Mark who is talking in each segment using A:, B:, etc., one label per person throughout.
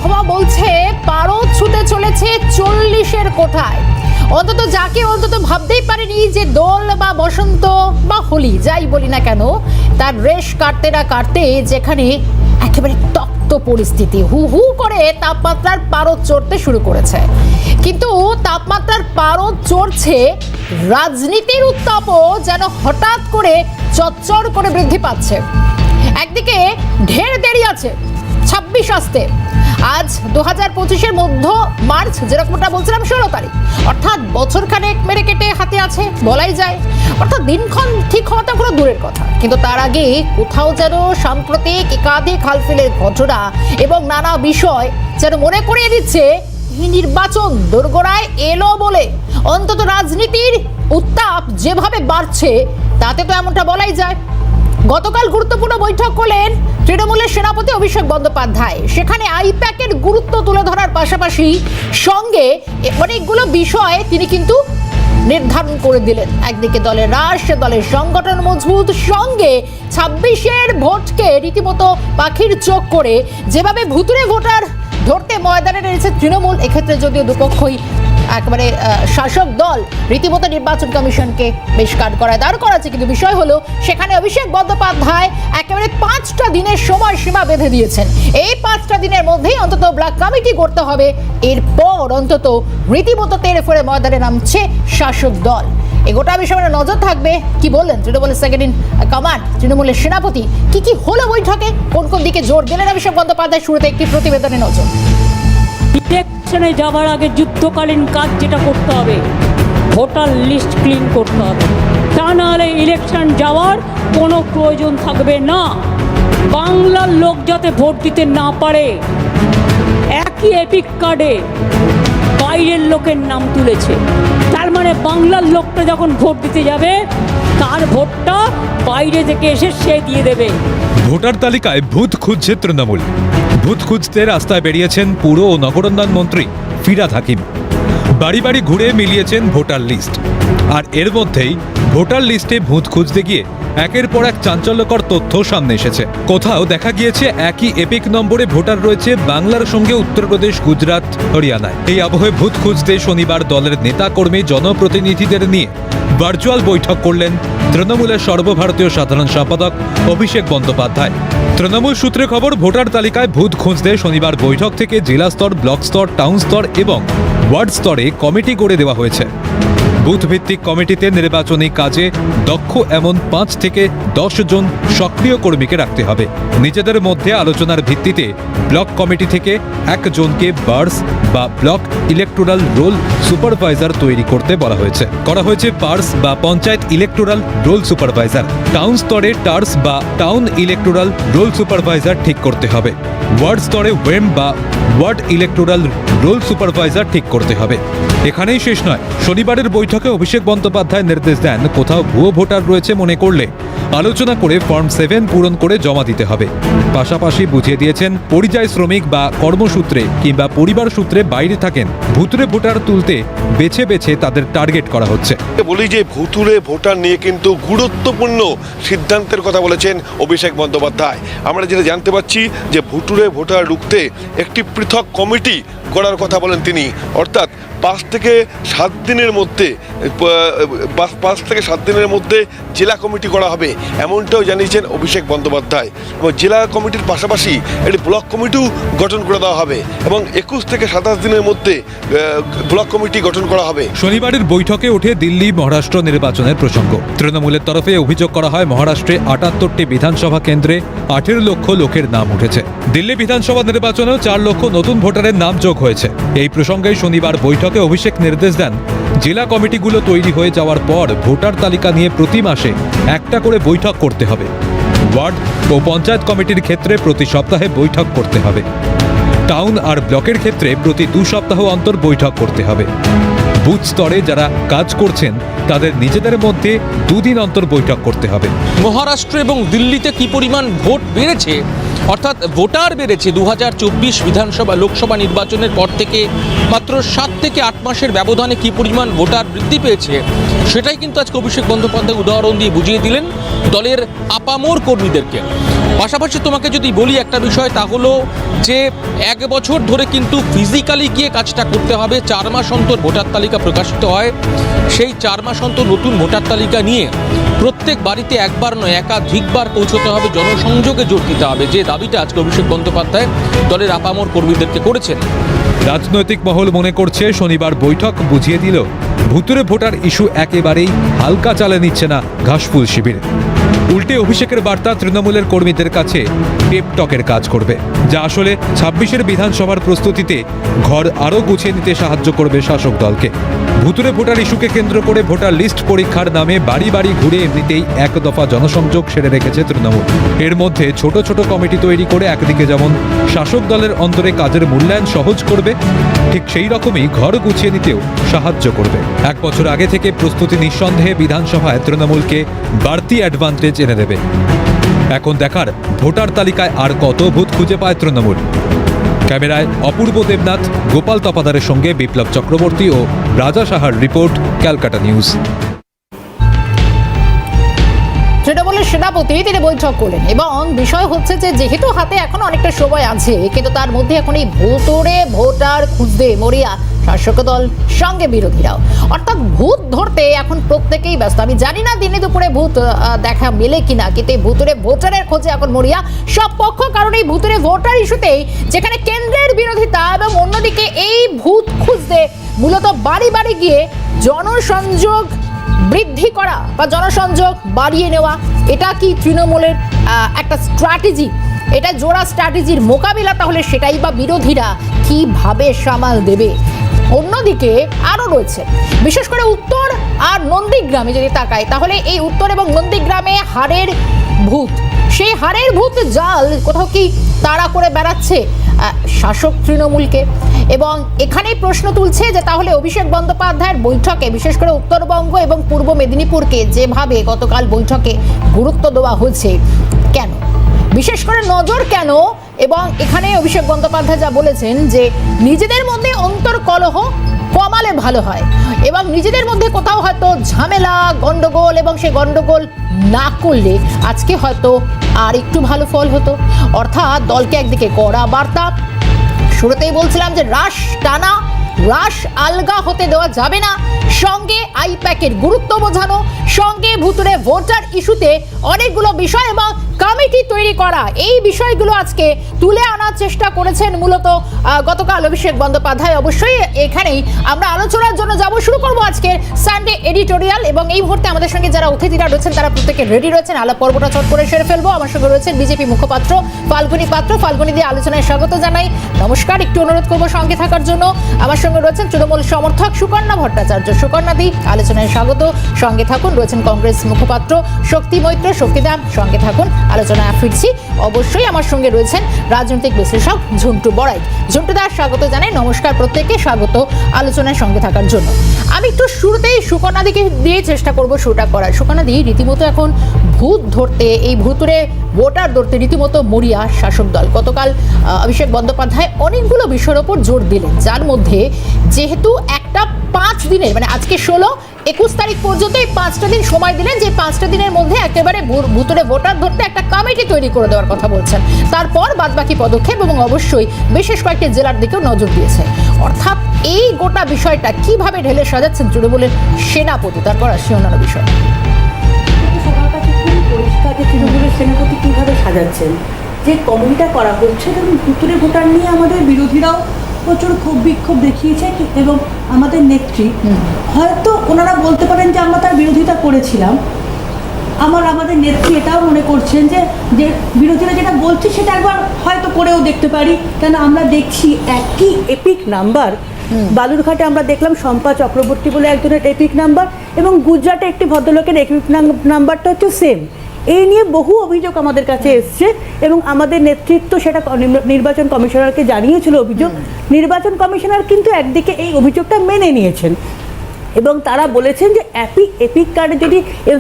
A: আবহাওয়া বলছে পারদ ছুতে চলেছে 40-এর কোঠায়। অন্তত যাকে অন্তত ভাবতেই পারেনি যে দোল বা বসন্ত বা হোলি যাই বলি না কেন তার রেশ কাটতে না কাটতে যেখানে একেবারে তপ্ত পরিস্থিতি, হু হু করে তাপমাত্রার পারদ চড়তে শুরু করেছে। কিন্তু তাপমাত্রার পারদ চড়ছে, রাজনীতির উত্তাপও যেন হঠাৎ করে চচ্চর করে বৃদ্ধি পাচ্ছে। একদিকে ঢের দেরি আছে 26 আসতে, আজ 2025-এর মধ্য মার্চ, যেরকমটা বলছিলাম 16 তারিখ, অর্থাৎ বছরখানেক মেরে কেটে হাতে আছে বলাই যায়। অর্থাৎ দিনক্ষণ ঠিক হওয়াটা পুরো দূরের কথা, কিন্তু তার আগে কোথাও যেন সাম্প্রতিক একাধিক হালফিলের ঘটনা এবং নানা বিষয় যেন মনে করিয়ে দিচ্ছে এই নির্বাচন দোরগোড়ায় এলো বলে। অন্তত রাজনীতির উত্তাপ যেভাবে বাড়ছে তাতে তো এমনটা বলাই যায়। গতকাল গুরুত্বপূর্ণ বৈঠক করলেন তৃণমূলের সেনাপতি অভিষেক বন্দ্যোপাধ্যায়। সেখানে আইপ্যাকের গুরুত্ব তুলে ধরার পাশাপাশি সঙ্গে অনেকগুলো বিষয় তিনি কিন্তু নির্ধারণ করে দিলেন। একদিকে দলের হ্রাস, দলের সংগঠন মজবুত, সঙ্গে 26-এর ভোটকে রীতিমতো পাখির চোখ করে যেভাবে ভুতুড়ে ভোটার ধরতে ময়দানে রয়েছে তৃণমূল, এক্ষেত্রে যদিও দুপক্ষই একেবারে শাসক দল রীতিমতো নির্বাচন কমিশনকে বেশ কাঠ করায় দাঁড় করাচ্ছে, কিন্তু বিষয় হলো সেখানে অভিষেক বন্দ্যোপাধ্যায় একেবারে 5টা দিনের সময়সীমা বেঁধে দিয়েছেন। এই 5টা দিনের মধ্যেই অন্তত ব্লক কমিটি করতে হবে, এরপর অন্তত রীতিমতো তেড়ে ফেড়ে ময়দানে নামছে শাসক দল। এই গোটা বিষয়ে নজর থাকবে। কি বললেন তৃণমূলের সেকেন্ড ইন কমান্ড, তৃণমূলের সেনাপতি, কি হলো বৈঠকে, কোন কোন দিকে জোর দিলেন অভিষেক বন্দ্যোপাধ্যায়, শুরুতে একটি প্রতিবেদনে নজর।
B: ইলেকশনে যাওয়ার আগে যুদ্ধকালীন কাজ যেটা করতে হবে, ভোটার লিস্ট ক্লিন করতে হবে, তা নাহলে ইলেকশন যাওয়ার কোনো প্রয়োজন থাকবে না। বাংলার লোক যাতে ভোট দিতে না পারে, একই এপিক কার্ডে বাইরের লোকের নাম তুলেছে, তার মানে বাংলার লোকটা যখন ভোট দিতে যাবে তার ভোটটা বাইরে থেকে এসে সে দিয়ে দেবে।
C: ভোটার তালিকায় ভূত খুঁজছে তৃণমূল। ভূত খুঁজতে রাস্তায় বেরিয়েছেন পুর ও নগরোন্নয়ন মন্ত্রী ফিরহাদ হাকিম। বাড়ি বাড়ি ঘুরে মিলিয়েছেন ভোটার লিস্ট। আর এর মধ্যেই ভোটার লিস্টে ভূত খুঁজতে গিয়ে একের পর এক চাঞ্চল্যকর তথ্য সামনে এসেছে। কোথাও দেখা গিয়েছে একই এপিক নম্বরে ভোটার রয়েছে বাংলার সঙ্গে উত্তরপ্রদেশ, গুজরাট, হরিয়ানায়। এই আবহে ভূত খুঁজতে শনিবার দলের নেতাকর্মী, জনপ্রতিনিধিদের নিয়ে ভার্চুয়াল বৈঠক করলেন তৃণমূলের সর্বভারতীয় সাধারণ সম্পাদক অভিষেক বন্দ্যোপাধ্যায়। তৃণমূল সূত্রে খবর, ভোটার তালিকায় ভূত খুঁজতে শনিবার বৈঠক থেকে জেলা স্তর, ব্লক স্তর, টাউন স্তর এবং ওয়ার্ড স্তরে কমিটি করে দেওয়া হয়েছে। বুথ ভিত্তিক কমিটিতে নির্বাচনী কাজে দক্ষ এমন 5 থেকে 10 জন সক্রিয় কর্মীকে রাখতে হবে। নিজেদের মধ্যে আলোচনার ভিত্তিতে ব্লক কমিটি থেকে 1 জনকে বার্স বা ব্লক ইলেকটোরাল রোল সুপারভাইজার তৈরি করতে বলা হয়েছে। করা হয়েছে পার্স বা panchayat electoral role supervisor. Town স্তরে টার্স বা টাউন ইলেকটোরাল রোল সুপারভাইজার ঠিক করতে হবে। ওয়ার্ড স্তরে ওয়েম বা ওয়ার্ড ইলেকটোরাল রোল সুপারভাইজার ঠিক করতে হবে। এখানেই শেষ নয়, শনিবারের বৈঠকে অভিষেক বন্দ্যোপাধ্যায় নির্দেশ দেন, কোথাও ভুয়ো ভোটার রয়েছে মনে করলে আলোচনা করে ফর্ম 7 পূরণ করে জমা দিতে হবে। পাশাপাশি বুঝিয়ে দিয়েছেন, পরিযায়ী শ্রমিক বা কর্মসূত্রে কিংবা পরিবার সূত্রে বাইরে থাকেন, ভুতুরে ভোটার তুলতে বেছে বেছে তাদের টার্গেট করা হচ্ছে।
D: বলি যে ভুতুরে ভোটার নিয়ে কিন্তু গুরুত্বপূর্ণ সিদ্ধান্তের কথা বলেছেন অভিষেক বন্দ্যোপাধ্যায়। আমরা যেটা জানতে পাচ্ছি যে ভুতুরে ভোটার রুখতে একটি পৃথক কমিটি করার কথা বলেন তিনি, অর্থাৎ 5 থেকে 7 দিনের মধ্যে জেলা কমিটি করা হবে, এমনটাও জানিয়েছেন অভিষেক বন্দ্যোপাধ্যায়। এবং জেলা কমিটির পাশাপাশি একটি ব্লক কমিটিও গঠন করে দেওয়া হবে এবং 21 থেকে 27 দিনের মধ্যে ব্লক কমিটি গঠন করা হবে।
C: শনিবারের বৈঠকে ওঠে দিল্লি মহারাষ্ট্র নির্বাচনের প্রসঙ্গ। তৃণমূলের তরফে অভিযোগ করা হয়, মহারাষ্ট্রে 78টি বিধানসভা কেন্দ্রে 18 লক্ষ লোকের নাম উঠেছে। দিল্লি বিধানসভা নির্বাচনেও 4 লক্ষ নতুন ভোটারের নাম যোগ হয়েছে। এই প্রসঙ্গে শনিবার বৈঠকে অভিষেক নির্দেশ দেন, জেলা কমিটিগুলো তৈরি হয়ে যাওয়ার পর ভোটার তালিকা নিয়ে প্রতি মাসে একটা করে বৈঠক করতে হবে। ওয়ার্ড ও পঞ্চায়েত কমিটির ক্ষেত্রে প্রতি সপ্তাহে বৈঠক করতে হবে। টাউন আর ব্লকের ক্ষেত্রে প্রতি 2 সপ্তাহ অন্তর বৈঠক করতে হবে। বুথ স্তরে যারা কাজ করছেন তাদের নিজেদের মধ্যে 2 দিন অন্তর বৈঠক করতে হবে।
E: মহারাষ্ট্র এবং দিল্লিতে কি পরিমাণ ভোট বেড়েছে, অর্থাৎ ভোটার বেড়েছে 2024 বিধানসভা লোকসভা নির্বাচনের পর থেকে মাত্র 7 থেকে 8 মাসের ব্যবধানে কি পরিমাণ ভোটার বৃদ্ধি পেয়েছে, সেটাই কিন্তু আজকে অভিষেক বন্দ্যোপাধ্যায় উদাহরণ দিয়ে বুঝিয়ে দিলেন দলের আপামর কর্মীদেরকে। পাশাপাশি তোমাকে যদি বলি একটা বিষয়, তা হলো যে 1 বছর ধরে কিন্তু ফিজিক্যালি গিয়ে কাজটা করতে হবে। 4 মাস অন্তর ভোটার তালিকা প্রকাশিত হয়, সেই 4 মাস অন্তর নতুন ভোটার তালিকা নিয়ে প্রত্যেক বাড়িতে একবার নয় একাধিকবার পৌঁছতে হবে, জনসংযোগে জোর দিতে হবে, যে দাবিটা আজকে অভিষেক বন্দ্যোপাধ্যায় দলের আপামর কর্মীদেরকে করেছেন।
C: রাজনৈতিক মহল মনে করছে শনিবার বৈঠক বুঝিয়ে দিল ভুতুরে ভোটার ইস্যু একেবারেই হালকা চালে নিচ্ছে না ঘাসফুল শিবির। উল্টে অভিষেকের বার্তা তৃণমূলের কর্মীদের কাছে পেপটকের কাজ করবে, যা আসলে 26-এর বিধানসভার প্রস্তুতিতে ঘর আরও গুছিয়ে নিতে সাহায্য করবে শাসক দলকে। ভুতুরে ভোটার ইস্যুকে কেন্দ্র করে ভোটার লিস্ট পরীক্ষার নামে বাড়ি বাড়ি ঘুরে এমনিতেই এক দফা জনসংযোগ সেরে রেখেছে তৃণমূল। এর মধ্যে ছোট ছোট কমিটি তৈরি করে একদিকে যেমন শাসক দলের অন্তরে কাজের মূল্যায়ন সহজ করবে, ঠিক সেই রকমই ঘর গুছিয়ে নিতেও সাহায্য করবে। 1 বছর আগে থেকে প্রস্তুতি নিঃসন্দেহে বিধানসভায় তৃণমূলকে বাড়তি অ্যাডভান্টেজ এনে দেবে। এখন দেখার ভোটার তালিকায় আর কত ভূত খুঁজে পায় তৃণমূল। ক্যামেরায় অপূর্ব দেবনাথ, গোপাল তপাদারের সঙ্গে বিপ্লব চক্রবর্তী ও রাজা সাহার রিপোর্ট, ক্যালকাটা নিউজ।
A: তৃণমূলের সেনাপতি তিনি বৈঠক করলেন এবং বিষয় হচ্ছে যে যেহেতু হাতে এখন অনেকটা সময় আছে, কিন্তু তার মধ্যে এখন এই ভুতুরে ভোটার খুঁজতে মরিয়া শাসক দল, সঙ্গে বিরোধীরাও। অর্থাৎ ভূত ধরতে এখন প্রত্যেকেই ব্যস্ত। আমি জানি না দিনে দুপুরে ভূত দেখা মেলে কিনা, কিন্তু এই ভুতুরে ভোটারের খোঁজে এখন মরিয়া সব পক্ষ। কারণ এই ভুতুরে ভোটার ইস্যুতেই যেখানে কেন্দ্রের বিরোধিতা এবং অন্যদিকে এই ভূত খুঁজতে মূলত বাড়ি বাড়ি গিয়ে জনসংযোগ বৃদ্ধি করা বা জনসংযোগ বাড়িয়ে নেওয়া, এটা কি তৃণমূলের একটা স্ট্র্যাটেজি? এটা জোড়া স্ট্র্যাটেজির মোকাবিলা, তাহলে সেটাই বা বিরোধীরা কিভাবে সামাল দেবে? অন্যদিকে আরও রয়েছে বিশেষ করে উত্তর আর নন্দীগ্রামে যদি তাকাই, তাহলে এই উত্তর এবং নন্দীগ্রামে হাড়ের ভূত, সেই হাড়ের ভূত জাল কোথাও কি তাড়া করে বেড়াচ্ছে শাসক তৃণমূলকে। এবং এখানেই প্রশ্ন তুলছে যে তাহলে অভিষেক বন্দ্যোপাধ্যায়ের বৈঠকে বিশেষ করে উত্তরবঙ্গ এবং পূর্ব মেদিনীপুরকে যেভাবে গতকাল বৈঠকে গুরুত্ব দেওয়া হয়েছে, কেন বিশেষ করে নজর কেন? এবং এখানে অভিষেক বন্দ্যোপাধ্যায় যা বলেছেন যে নিজেদের মধ্যে অন্তর্কলহ কমালে ভালো হয় এবং নিজেদের মধ্যে কোথাও হয়তো ঝামেলা গন্ডগোল এবং সেই গন্ডগোল না করলে আজকে হয়তো আর একটু ভালো ফল হতো। অর্থাৎ দলকে একদিকে কড়া বার্তা, শুরুতেই বলছিলাম যে রাশ টানা, রাশ আলগা হতে দেওয়া যাবে না, সঙ্গে আইপ্যাকের গুরুত্ব বোঝানো, সঙ্গে ভুতুরে ভোটার ইস্যুতে অনেকগুলো বিষয় এবং কমিটি তৈরি করা, এই বিষয়গুলো আজকে তুলে আনার চেষ্টা করেছেন মূলত গতকাল অভিষেক বন্দ্যোপাধ্যায়। অবশ্যই এখানেই আমরা আলোচনার জন্য যাব। শুরু করবো আজকের সানডে এডিটোরিয়াল এবং এই মুহূর্তে আমাদের সঙ্গে যারা অতিথিরা রয়েছেন তারা প্রত্যেকে রেডি রয়েছেন। আলাপ পর্বটা চট করে সেরে ফেলবো। আমার সঙ্গে রয়েছেন বিজেপি মুখপাত্র ফাল্গুনী পাত্র। ফাল্গুনী দিয়ে আলোচনায় স্বাগত জানাই, নমস্কার। একটু অনুরোধ করবো সঙ্গে থাকার জন্য। আমার সঙ্গে রয়েছেন তৃণমূল সমর্থক সুকন্যা ভট্টাচার্য। সুকন্যা দি, আলোচনায় স্বাগত, সঙ্গে থাকুন। রয়েছেন কংগ্রেস মুখপাত্র শক্তি মৈত্র। শক্তিদা, সঙ্গে থাকুন, আলোচনায় ফিরছি। অবশ্যই আমার সঙ্গে রয়েছেন রাজনৈতিক বিশ্লেষক ঝন্টু বড়াই। ঝন্টু দাস, স্বাগত জানাই, নমস্কার প্রত্যেককে, স্বাগত আলোচনায় সঙ্গে থাকার জন্য। আমি একটু শুরুতেই সুকন্যা দিকে দিয়ে চেষ্টা করবো শুরুটা করার। সুকন্যা দি, রীতিমতো এখন ভূত ধরতে, এই ভুতুরে ভোটার ধরতে রীতিমতো মরিয়া শাসক দল। গতকাল অভিষেক বন্দ্যোপাধ্যায় অনেকগুলো বিষয়ের ওপর জোর দিলেন, যার মধ্যে যেহেতু একটা 5 দিনের মানে আজকে 16, 21 তারিখ পর্যন্ত এই 5টা দিন সময় দিলেন, যে 5টা দিনের মধ্যে একেবারে ভুতুরে ভোটার ধরতে একটা কমিটি তৈরি করে দেওয়ার কথা বলছেন। তারপর বাদবাকি পদক্ষেপ এবং অবশ্যই বিশেষ কয়েকটি জেলার দিকেও নজর দিয়েছে। অর্থাৎ এই গোটা বিষয়টা কিভাবে ঢেলে সাজাচ্ছেন তৃণমূলের সেনাপতি? তারপর আসি অন্যান্য বিষয়।
F: সবার কাছে খুবই পরিষ্কার যে তৃণমূলের সেনাপতি কীভাবে সাজাচ্ছেন, যে কমিটিটা করা হচ্ছে। এবং ভুতুরে ভোটার নিয়ে আমাদের বিরোধীরাও প্রচুর ক্ষোভ বিক্ষোভ দেখিয়েছে এবং আমাদের নেত্রী হয়তো ওনারা বলতে পারেন যে আমরা তার বিরোধিতা করেছিলাম। আমাদের নেত্রী এটাও মনে করছেন যে বিরোধীরা যেটা বলছে সেটা একবার হয়তো করেও দেখতে পারি, কেন আমরা দেখছি একই এপিক নাম্বার। বালুরঘাটে আমরা দেখলাম শম্পা চক্রবর্তী বলে একজনের এপিক নাম্বার এবং গুজরাটে একটি ভদ্রলোকের এপিক নাম্বারটা হচ্ছে সেম। এই নিয়ে বহু অভিযোগ আমাদের কাছে এসছে এবং আমাদের নেতৃত্ব সেটা নির্বাচন কমিশনারকে জানিয়েছিল অভিযোগ। নির্বাচন কমিশনার কিন্তু একদিকে এই অভিযোগটা মেনে নিয়েছেন। এবং তারা বলেছেন যে এপিক কার্ডে যদি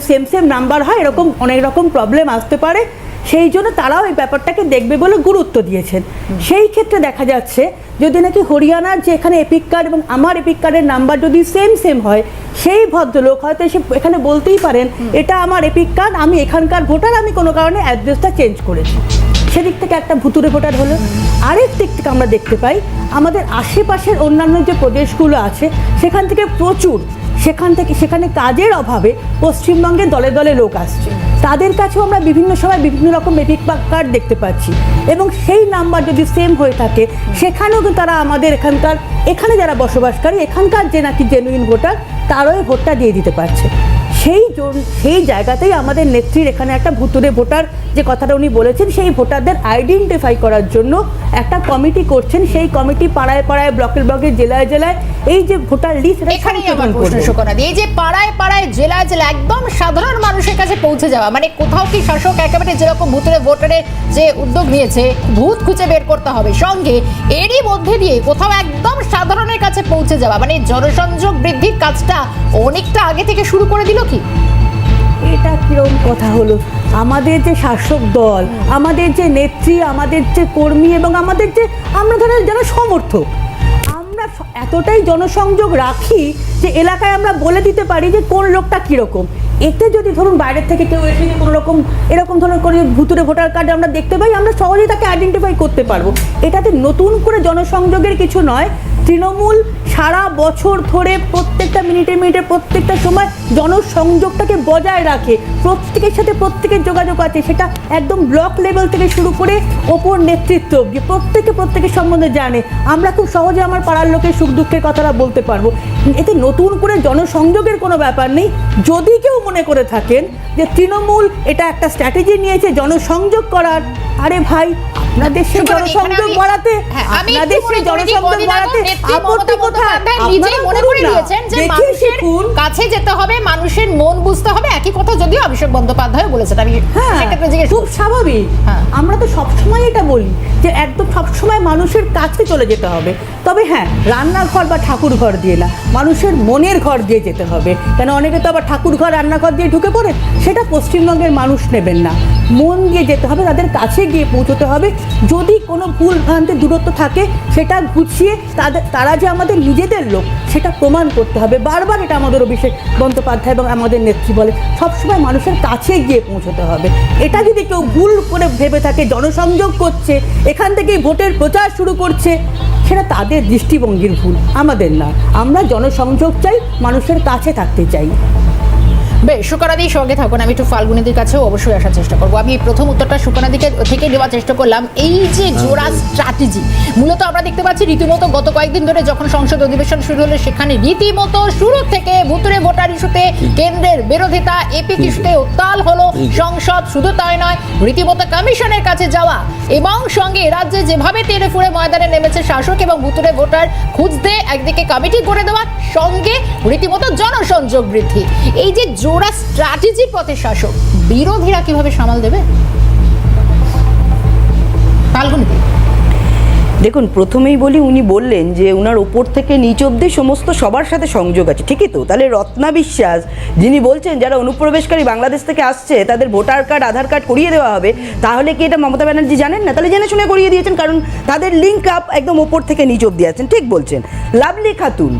F: সেম নাম্বার হয় এরকম অনেক রকম প্রবলেম আসতে পারে, সেই জন্য তারাও এই ব্যাপারটাকে দেখবে বলে গুরুত্ব দিয়েছেন। সেই ক্ষেত্রে দেখা যাচ্ছে যদি নাকি হরিয়ানার যে এখানে এপিক কার্ড এবং আমার এপিক কার্ডের নাম্বার যদি সেম হয়, সেই ভদ্রলোক হয়তো এসে এখানে বলতেই পারেন এটা আমার এপিক কার্ড, আমি এখানকার ভোটার, আমি কোনো কারণে অ্যাড্রেসটা চেঞ্জ করেছি। সেদিক থেকে একটা ভুতুরে ভোটার হলো। আরেক দিক থেকে আমরা দেখতে পাই আমাদের আশেপাশের অন্যান্য যে প্রদেশগুলো আছে সেখান থেকে প্রচুর সেখানে কাজের অভাবে পশ্চিমবঙ্গে দলে দলে লোক আসছে, তাদের কাছেও আমরা বিভিন্ন সময় বিভিন্ন রকম এপিক কার্ড দেখতে পাচ্ছি এবং সেই নাম্বার যদি সেম হয়ে থাকে সেখানেও কিন্তু তারা আমাদের এখানে যারা বসবাসকারী এখানকার যে নাকি জেনুইন ভোটার তারাই ভোটটা দিয়ে দিতে পারছে। সেই জায়গাতেই আমাদের নেত্রীর এখানে একটা ভুতুরে ভোটার যে কথাটা উনি বলেছেন, সেই ভোটারদের আইডেন্টিফাই করার জন্য একটা কমিটি করছেন। সেই কমিটি পাড়ায় পাড়ায় ব্লকে ব্লকে জেলায় জেলায় এই যে ভোটার লিস্ট
A: এখানেই আমার প্রশ্ন সুকন্যা দি, এই যে পাড়ায় পাড়ায় জেলায় জেলায় একদম সাধারণ মানুষের কাছে পৌঁছে যাওয়া, মানে কোথাও কি শাসক একেবারে যেরকম ভুতুরে ভোটারের যে উদ্যোগ নিয়েছে ভূত খুঁজে বের করতে হবে, সঙ্গে এরই মধ্যে দিয়ে কোথাও একদম সাধারণের কাছে পৌঁছে যাওয়া, মানে জনসংযোগ বৃদ্ধির কাজটা অনেকটা আগে থেকে শুরু করে দিল কি?
F: এটা কিরকম কথা হলো? আমাদের যে শাসক দল, আমাদের যে নেত্রী, আমাদের যে কর্মী এবং আমাদের যে আমরা যারা সমর্থক, আমরা এতটাই জনসংযোগ রাখি যে এলাকায় আমরা বলে দিতে পারি যে কোন লোকটা কীরকম। এতে যদি ধরুন বাইরের থেকে কেউ এসে যে কোনো রকম এরকম ধরনের করে ভুতুরে ভোটার কার্ডে আমরা দেখতে পাই, আমরা সহজেই তাকে আইডেন্টিফাই করতে পারবো। এটাতে নতুন করে জনসংযোগের কিছু নয়। তৃণমূল সারা বছর ধরে প্রত্যেকটা মিনিটে প্রত্যেকটা সময় জনসংযোগটাকে বজায় রাখে, প্রত্যেকের সাথে প্রত্যেকের যোগাযোগ আছে, সেটা একদম ব্লক লেভেল থেকে শুরু করে ওপর নেতৃত্ব অবধি প্রত্যেকের সম্বন্ধে জানে। আমরা খুব সহজে আমার পাড়ার লোকের সুখ দুঃখের কথাটা বলতে পারবো। এতে নতুন করে জনসংযোগের কোনো ব্যাপার নেই। যদি কেউ মনে করে থাকেন যে তৃণমূল এটা একটা স্ট্র্যাটেজি নিয়েছে জনসংযোগ করার, আরে ভাই আপনাদের সেই জনসংযোগ বাড়াতে আপনাদের সেই জনসংযোগ বাড়াতে আপত্তি কোথায়?
A: নিজেই মনে করে দিয়েছেন যে মানুষের কাছে যেতে হবে, মানুষের মন বুঝতে হবে। একই কথা যদিও অভিষেক বন্দ্যোপাধ্যায় বলেছেন, আমি সেক্ষেত্রে জিজ্ঞেস
F: খুব স্বাভাবিক। আমরা তো সবসময় এটা বলি যে একদম সবসময় মানুষের কাছে চলে যেতে হবে। তবে হ্যাঁ, রান্নাঘর বা ঠাকুর ঘর দিয়ে না, মানুষের মনের ঘর দিয়ে যেতে হবে। কেন অনেকে তো আবার ঠাকুর ঘর রান্নাঘর দিয়ে ঢুকে পড়ে, সেটা পশ্চিমবঙ্গের মানুষ নেবেন না। মন দিয়ে যেতে হবে, তাদের কাছে গিয়ে পৌঁছতে হবে। যদি কোনো ভুল ভ্রান্তি দূরত্ব থাকে সেটা গুছিয়ে তারা যে আমাদের নিজেদের লোক সেটা প্রমাণ করতে হবে। বারবার এটা আমাদের অভিষেক বন্দ্যোপাধ্যায় এবং আমাদের নেত্রী বলে, সবসময় মানুষের কাছে গিয়ে পৌঁছতে হবে। এটা যদি কেউ ভুল করে ভেবে থাকে জনসংযোগ করছে, এখান থেকেই ভোটের প্রচার শুরু করছে, সেটা তাদের দৃষ্টিভঙ্গির ভুল, আমাদের না। আমরা জনসংযোগ চাই, মানুষের কাছে থাকতে চাই।
A: বেশ, সুকন্যাদির সঙ্গে থাকুন। আমি একটু ফাল্গুনিদির কাছেও অবশ্যই আসার চেষ্টা করবো। আমি প্রথম উত্তরটা সুকন্যাদিকে থেকে দেওয়ার চেষ্টা করলাম। এই যে জোড়া স্ট্র্যাটেজি, মূলত আমরা দেখতে পাচ্ছি রীতিমতো গত কয়েকদিন ধরে যখন সংসদ অধিবেশন শুরু হলো সেখানে রীতিমতো শুরু থেকে ভুতুরে ভোটার ইস্যুতে কেন্দ্রের বিরোধিতা, এপিক ইস্যুতে উত্তাল হলো সংসদ। শুধু তাই নয়, রীতিমতো কমিশনের কাছে যাওয়া এবং সঙ্গে রাজ্যে যেভাবে তেড়ে ফুড়ে ময়দানে নেমেছে শাসক এবং ভুতুরে ভোটার খুঁজতে একদিকে কমিটি করে দেওয়া, সঙ্গে রীতিমতো জনসংযোগ বৃদ্ধি। এই যে জোড়া স্ট্র্যাটেজির পথে শাসক, বিরোধীরা কিভাবে সামাল দেবে? ফাল্গুনিদি,
G: দেখুন, প্রথমেই বলি, উনি বললেন যে উনার ওপর থেকে নিচ অব্দি সমস্ত সবার সাথে সংযোগ আছে, ঠিকই তো? তাহলে রত্না বিশ্বাস যিনি বলছেন যারা অনুপ্রবেশকারী বাংলাদেশ থেকে আসছে তাদের ভোটার কার্ড আধার কার্ড করিয়ে দেওয়া হবে, তাহলে কি এটা মমতা ব্যানার্জি জানেন না? তাহলে জেনে শুনে করিয়ে দিয়েছেন, কারণ তাদের লিঙ্ক আপ একদম ওপর থেকে নিচ অব্দি আছেন। ঠিক বলছেন। লাভলি খাতুন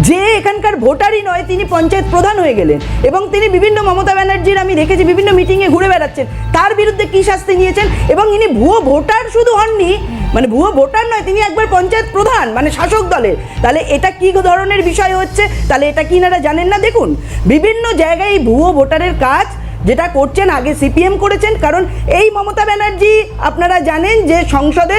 G: যে এখানকার ভোটারই নয়, তিনি পঞ্চায়েত প্রধান হয়ে গেলেন এবং তিনি বিভিন্ন মমতা ব্যানার্জির আমি দেখেছি বিভিন্ন মিটিংয়ে ঘুরে বেড়াচ্ছেন, তার বিরুদ্ধে কী শাস্তি নিয়েছেন? এবং ইনি ভুয়ো ভোটার শুধু হননি, মানে ভুয়ো ভোটার নয়, তিনি একবার পঞ্চায়েত প্রধান, মানে শাসক দলের। তাহলে এটা কি ধরনের বিষয় হচ্ছে? তাহলে এটা কি এনারা জানেন না? দেখুন, বিভিন্ন জায়গায় এই ভুয়ো ভোটারের কাজ যেটা করছেন, আগে সিপিএম করেছেন, কারণ এই মমতা ব্যানার্জি আপনারা জানেন যে সংসদে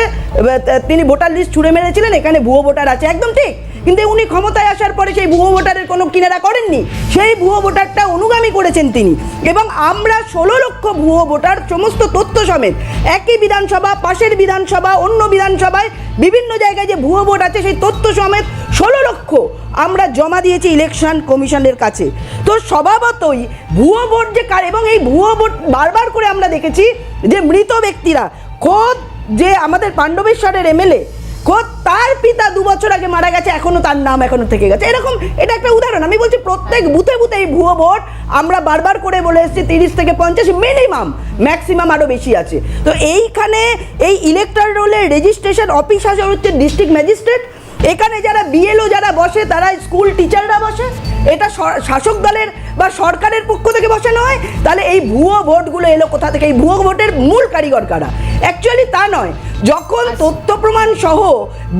G: তিনি ভোটার লিস্ট ছুঁড়ে মেরেছিলেন, এখানে ভুয়ো ভোটার আছে, একদম ঠিক। কিন্তু উনি ক্ষমতায় আসার পরে সেই ভুয়ো ভোটারের কোনো কিনারা করেননি, সেই ভুয়ো ভোটারটা অনুগামী করেছেন তিনি। এবং আমরা 16 লক্ষ ভুয়ো ভোটার সমস্ত তথ্য সমেত একই বিধানসভা, পাশের বিধানসভা, অন্য বিধানসভায় বিভিন্ন জায়গায় যে ভুয়ো ভোট আছে সেই তথ্য সমেত 16 লক্ষ আমরা জমা দিয়েছি ইলেকশন কমিশনের কাছে। তো স্বভাবতই ভুয়ো ভোট যে এবং এই ভুয়ো ভোট বারবার করে আমরা দেখেছি যে মৃত ব্যক্তিরা, খোদ যে আমাদের পাণ্ডবেশ্বরের এমএলএ তার পিতা 2 বছর আগে মারা গেছে, এখনো তার নাম এখনো থেকে গেছে। এরকম এটা একটা উদাহরণ। আমি বলছি প্রত্যেক বুথে বুথে এই ভুয়ো ভোট আমরা বারবার করে বলে এসেছি 30 থেকে 50 মিনিমাম, ম্যাক্সিমাম আরো বেশি আছে। তো এইখানে এই ইলেকট্রাল রোলের রেজিস্ট্রেশন অফিস হচ্ছে ডিস্ট্রিক্ট ম্যাজিস্ট্রেট, এখানে যারা বিএলও যারা বসে তারা স্কুল টিচাররা বসে, এটা শাসক দলের বা সরকারের পক্ষ থেকে বসানো হয়। তাহলে এই ভুয়ো ভোটগুলো এলো কোথা থেকে? এই ভুয়ো ভোটের মূল কারিগর কারা? অ্যাকচুয়ালি তা নয়, যখন তথ্য প্রমাণ সহ